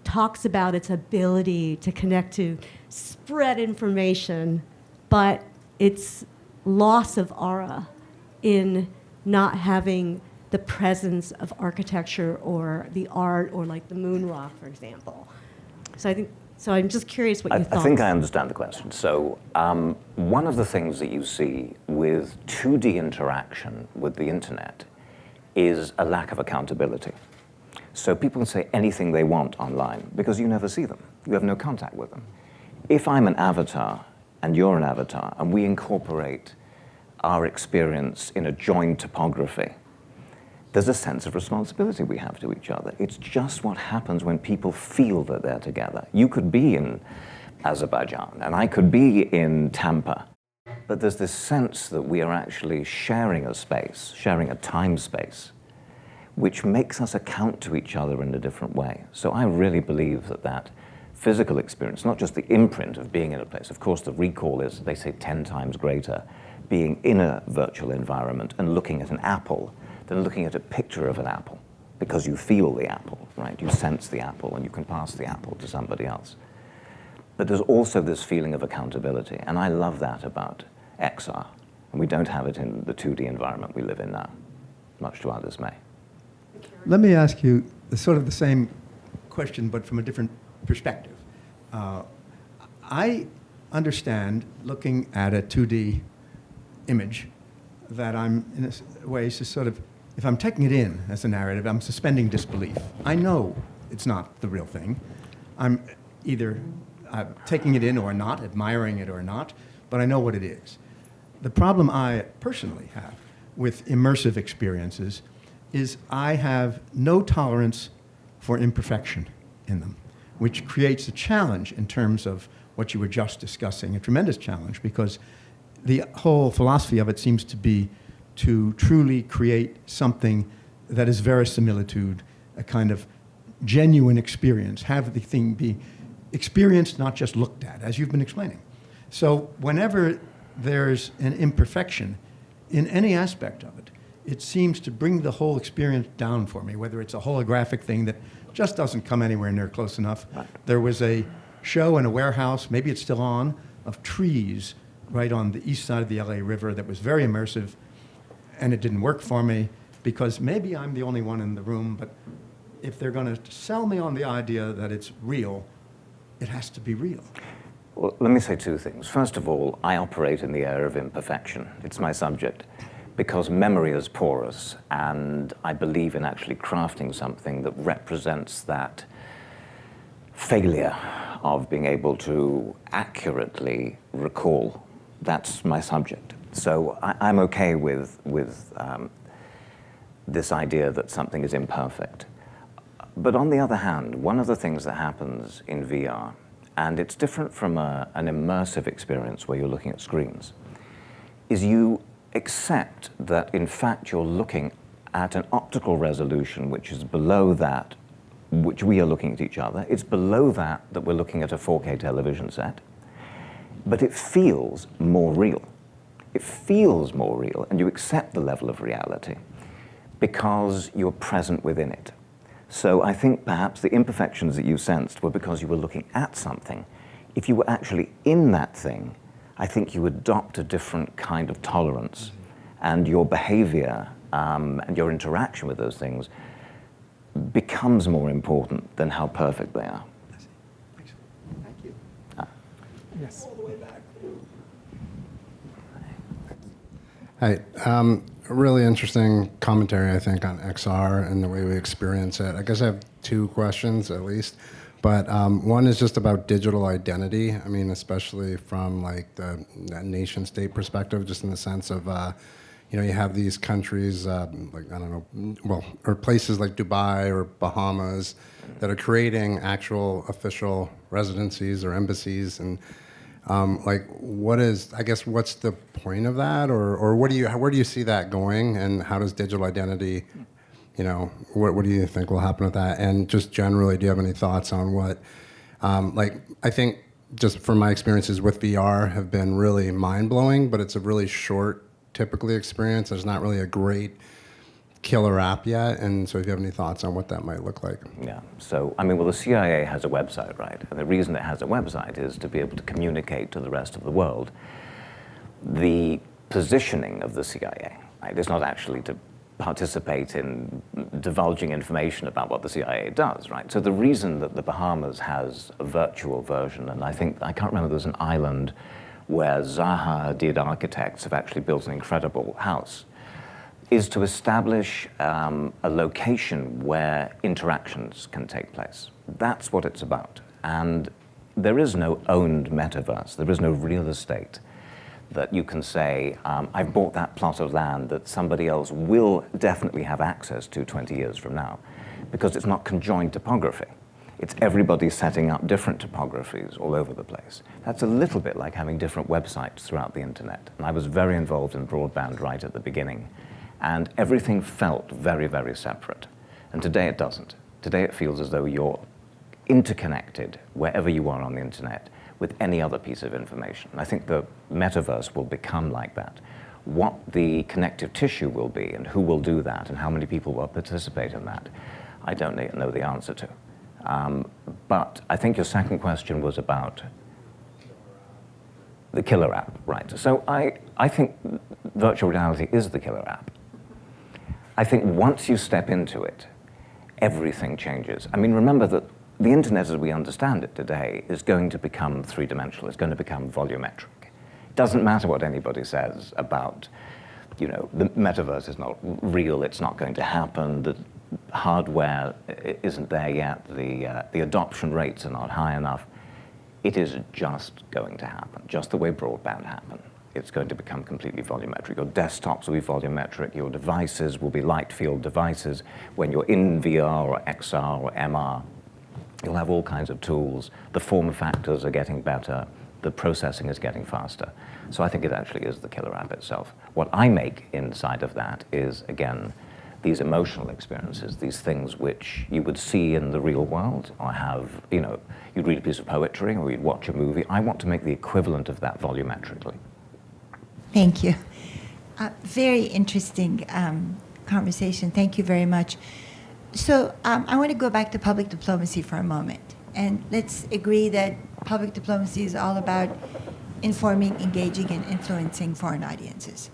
[SPEAKER 6] talks about its ability to connect to spread information, but its loss of aura in not having the presence of architecture or the art or like the moon rock, for example. So I'm just curious what you thought.
[SPEAKER 5] I think I understand the question. So one of the things that you see with 2D interaction with the internet is a lack of accountability. So people can say anything they want online because you never see them. You have no contact with them. If I'm an avatar and you're an avatar and we incorporate our experience in a joined topography, there's a sense of responsibility we have to each other. It's just what happens when people feel that they're together. You could be in Azerbaijan, and I could be in Tampa, but there's this sense that we are actually sharing a space, sharing a time space, which makes us account to each other in a different way. So I really believe that that physical experience, not just the imprint of being in a place, of course the recall is, they say, 10 times greater, being in a virtual environment and looking at an apple than looking at a picture of an apple, because you feel the apple, right? You sense the apple and you can pass the apple to somebody else. But there's also this feeling of accountability, and I love that about XR, and we don't have it in the 2D environment we live in now, much to our dismay.
[SPEAKER 2] Let me ask you sort of the same question, but from a different perspective. I understand, looking at a 2D image, that I'm, in a way, sort of, if I'm taking it in as a narrative, I'm suspending disbelief. I know it's not the real thing. I'm either taking it in or not, admiring it or not, but I know what it is. The problem I personally have with immersive experiences is I have no tolerance for imperfection in them, which creates a challenge in terms of what you were just discussing, a tremendous challenge, because the whole philosophy of it seems to be to truly create something that is verisimilitude, a kind of genuine experience, have the thing be experienced, not just looked at, as you've been explaining. So whenever there's an imperfection in any aspect of it, it seems to bring the whole experience down for me, whether it's a holographic thing that just doesn't come anywhere near close enough. There was a show in a warehouse, maybe it's still on, of trees right on the east side of the LA River that was very immersive, and it didn't work for me because maybe I'm the only one in the room, but if they're going to sell me on the idea that it's real, it has to be real.
[SPEAKER 5] Well, let me say two things. First of all, I operate in the area of imperfection. It's my subject, because memory is porous, and I believe in actually crafting something that represents that failure of being able to accurately recall. That's my subject. So I'm okay with this idea that something is imperfect. But on the other hand, one of the things that happens in VR, and it's different from an immersive experience where you're looking at screens, is you accept that in fact you're looking at an optical resolution which is below that which we are looking at each other. It's below that we're looking at a 4K television set. But it feels more real. It feels more real, and you accept the level of reality because you're present within it. So I think perhaps the imperfections that you sensed were because you were looking at something. If you were actually in that thing, I think you adopt a different kind of tolerance, and your behavior and your interaction with those things becomes more important than how perfect they are.
[SPEAKER 2] Thank you.
[SPEAKER 1] Yes.
[SPEAKER 2] All the way back.
[SPEAKER 7] Hi. Really interesting commentary, I think, on XR and the way we experience it. I guess I have two questions, at least. But one is just about digital identity. I mean, especially from like the nation-state perspective, just in the sense of, you have these countries, like, I don't know, well, or places like Dubai or Bahamas that are creating actual official residencies or embassies, and like, what's the point of that, or where do you see that going, and how does digital identity, what do you think will happen with that? And just generally, do you have any thoughts on what, like, I think just from my experiences with VR have been really mind-blowing, but it's a really short, typically, experience. There's not really a great killer app yet, and so if you have any thoughts on what that might look like.
[SPEAKER 5] Yeah, so, I mean, well, the CIA has a website, right? And the reason it has a website is to be able to communicate to the rest of the world. The positioning of the CIA, right, is not actually to participate in divulging information about what the CIA does, right? So the reason that the Bahamas has a virtual version, and I can't remember, there's an island where Zaha Hadid architects have actually built an incredible house, is to establish a location where interactions can take place. That's what it's about. And there is no owned metaverse. There is no real estate that you can say, I've bought that plot of land that somebody else will definitely have access to 20 years from now, because it's not conjoined topography. It's everybody setting up different topographies all over the place. That's a little bit like having different websites throughout the internet. And I was very involved in broadband right at the beginning. And everything felt very, very separate. And today it doesn't. Today it feels as though you're interconnected wherever you are on the internet with any other piece of information. And I think the metaverse will become like that. What the connective tissue will be and who will do that and how many people will participate in that, I don't know the answer to. But I think your second question was about the killer app, right? So I think virtual reality is the killer app. I think once you step into it, everything changes. I mean, remember that the internet as we understand it today is going to become three-dimensional. It's going to become volumetric. It doesn't matter what anybody says about, the metaverse is not real, it's not going to happen, the hardware isn't there yet, the adoption rates are not high enough. It is just going to happen, just the way broadband happened. It's going to become completely volumetric. Your desktops will be volumetric, your devices will be light field devices. When you're in VR or XR or MR, you'll have all kinds of tools. The form factors are getting better. The processing is getting faster. So I think it actually is the killer app itself. What I make inside of that is, again, these emotional experiences, these things which you would see in the real world, or have, you'd read a piece of poetry or you'd watch a movie. I want to make the equivalent of that volumetrically.
[SPEAKER 3] Thank you. Very interesting conversation. Thank you very much. So I want to go back to public diplomacy for a moment. And let's agree that public diplomacy is all about informing, engaging, and influencing foreign audiences.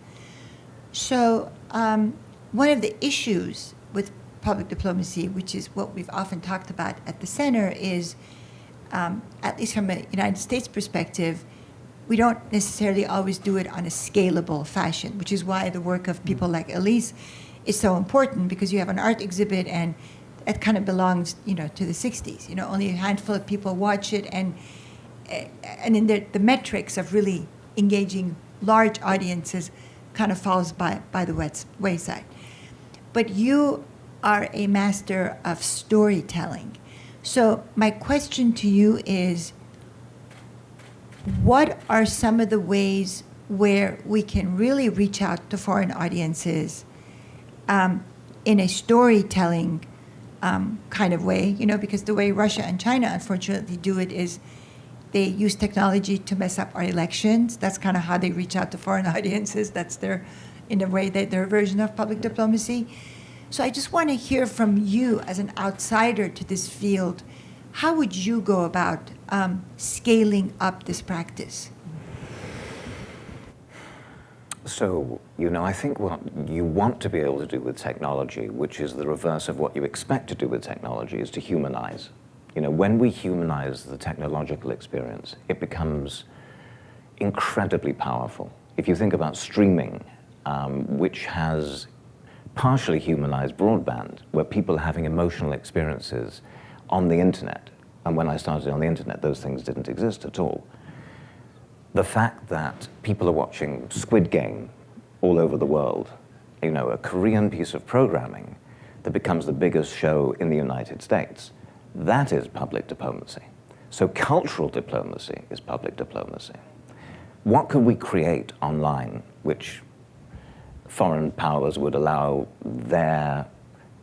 [SPEAKER 3] So one of the issues with public diplomacy, which is what we've often talked about at the center, is, at least from a United States perspective, we don't necessarily always do it on a scalable fashion, which is why the work of people like Elise is so important, because you have an art exhibit and it kind of belongs, to the 60s. Only a handful of people watch it, and in the metrics of really engaging large audiences kind of falls by the wayside. But you are a master of storytelling. So my question to you is, what are some of the ways where we can really reach out to foreign audiences in a storytelling kind of way? Because the way Russia and China unfortunately do it is they use technology to mess up our elections. That's kind of how they reach out to foreign audiences. That's in a way, their version of public diplomacy. So I just want to hear from you as an outsider to this field. How would you go about scaling up this practice?
[SPEAKER 5] So, I think what you want to be able to do with technology, which is the reverse of what you expect to do with technology, is to humanize. When we humanize the technological experience, it becomes incredibly powerful. If you think about streaming, which has partially humanized broadband, where people are having emotional experiences on the internet. And when I started on the internet, those things didn't exist at all. The fact that people are watching Squid Game all over the world, a Korean piece of programming that becomes the biggest show in the United States, that is public diplomacy. So cultural diplomacy is public diplomacy. What could we create online which foreign powers would allow their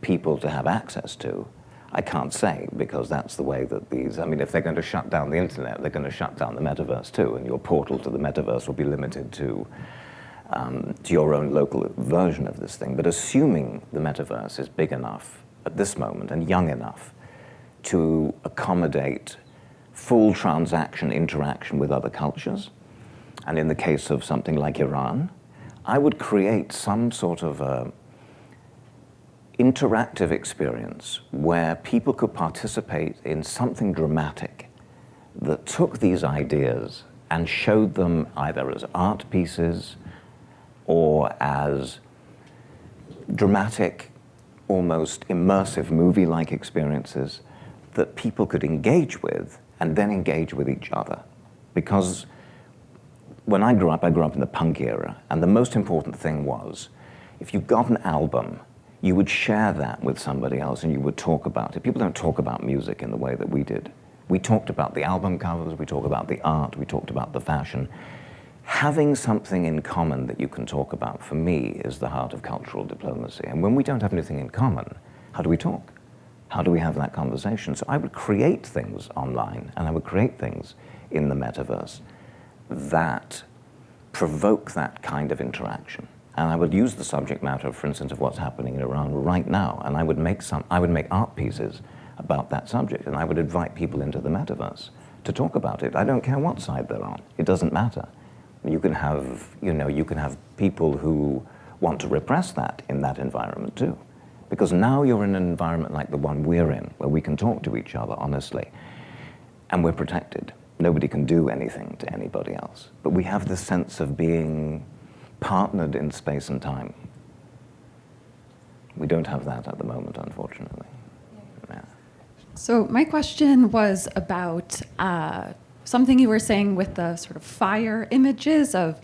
[SPEAKER 5] people to have access to? I can't say, because that's the way that if they're going to shut down the internet, they're going to shut down the metaverse too, and your portal to the metaverse will be limited to to your own local version of this thing, but assuming the metaverse is big enough at this moment and young enough to accommodate full transaction interaction with other cultures, and in the case of something like Iran, I would create some sort of a interactive experience where people could participate in something dramatic that took these ideas and showed them either as art pieces or as dramatic, almost immersive movie-like experiences that people could engage with and then engage with each other. Because when I grew up in the punk era, and the most important thing was, if you got an album, you would share that with somebody else and you would talk about it. People don't talk about music in the way that we did. We talked about the album covers, we talked about the art, we talked about the fashion. Having something in common that you can talk about, for me, is the heart of cultural diplomacy. And when we don't have anything in common, how do we talk? How do we have that conversation? So I would create things online, and I would create things in the metaverse that provoke that kind of interaction. And I would use the subject matter, for instance, of what's happening in Iran right now, and I would make art pieces about that subject, and I would invite people into the metaverse to talk about it. I don't care what side they're on. It doesn't matter. You can have, you can have people who want to repress that in that environment too. Because now you're in an environment like the one we're in, where we can talk to each other honestly, and we're protected. Nobody can do anything to anybody else. But we have this sense of being partnered in space and time. We don't have that at the moment, unfortunately. Yeah.
[SPEAKER 8] So my question was about something you were saying with the sort of fire images of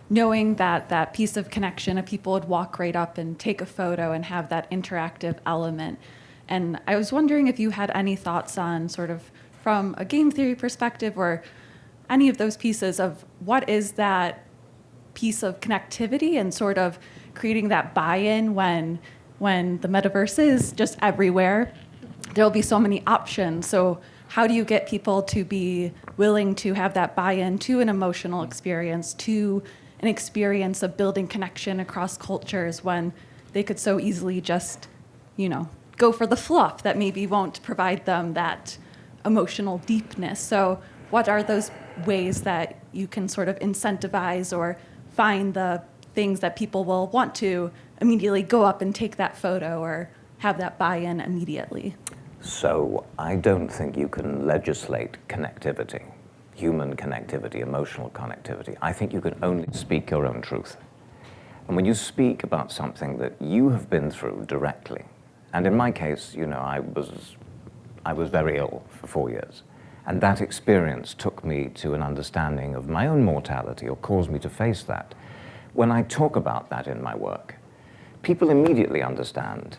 [SPEAKER 8] knowing that that piece of connection, if people would walk right up and take a photo and have that interactive element. And I was wondering if you had any thoughts on sort of from a game theory perspective or any of those pieces of what is that piece of connectivity and sort of creating that buy-in when the metaverse is just everywhere. There'll be so many options. So how do you get people to be willing to have that buy-in to an emotional experience, to an experience of building connection across cultures when they could so easily just, go for the fluff that maybe won't provide them that emotional deepness. So what are those ways that you can sort of incentivize or find the things that people will want to immediately go up and take that photo or have that buy-in immediately?
[SPEAKER 5] So I don't think you can legislate connectivity, human connectivity, emotional connectivity. I think you can only speak your own truth. And when you speak about something that you have been through directly, and in my case, I was very ill for 4 years. And that experience took me to an understanding of my own mortality, or caused me to face that. When I talk about that in my work, people immediately understand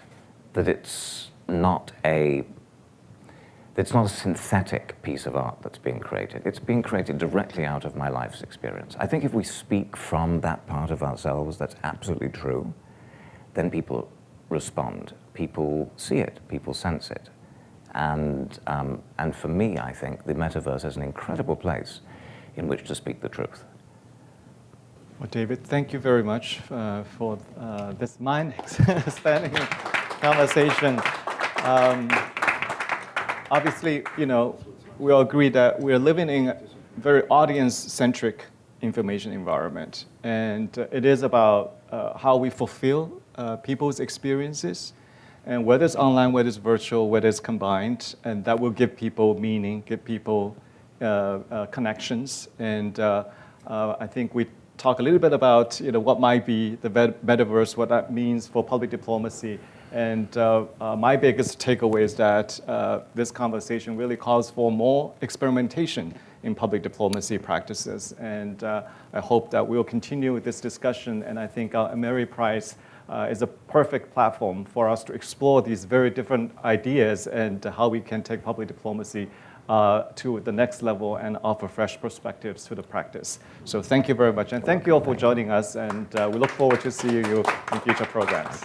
[SPEAKER 5] that it's not a synthetic piece of art that's being created. It's being created directly out of my life's experience. I think if we speak from that part of ourselves that's absolutely true, then people respond. People see it, people sense it. And for me, I think the metaverse is an incredible place in which to speak the truth.
[SPEAKER 1] Well, David, thank you very much for this mind-expanding conversation. Obviously, we all agree that we're living in a very audience-centric information environment, and it is about how we fulfill people's experiences. And whether it's online, whether it's virtual, whether it's combined, and that will give people meaning, give people connections. And I think we talk a little bit about what might be the metaverse, what that means for public diplomacy. And my biggest takeaway is that this conversation really calls for more experimentation in public diplomacy practices. And I hope that we'll continue with this discussion. And I think our Ameri Prize is a perfect platform for us to explore these very different ideas and how we can take public diplomacy to the next level and offer fresh perspectives to the practice. So thank you very much. And thank you all for joining us. And we look forward to seeing you in future programs.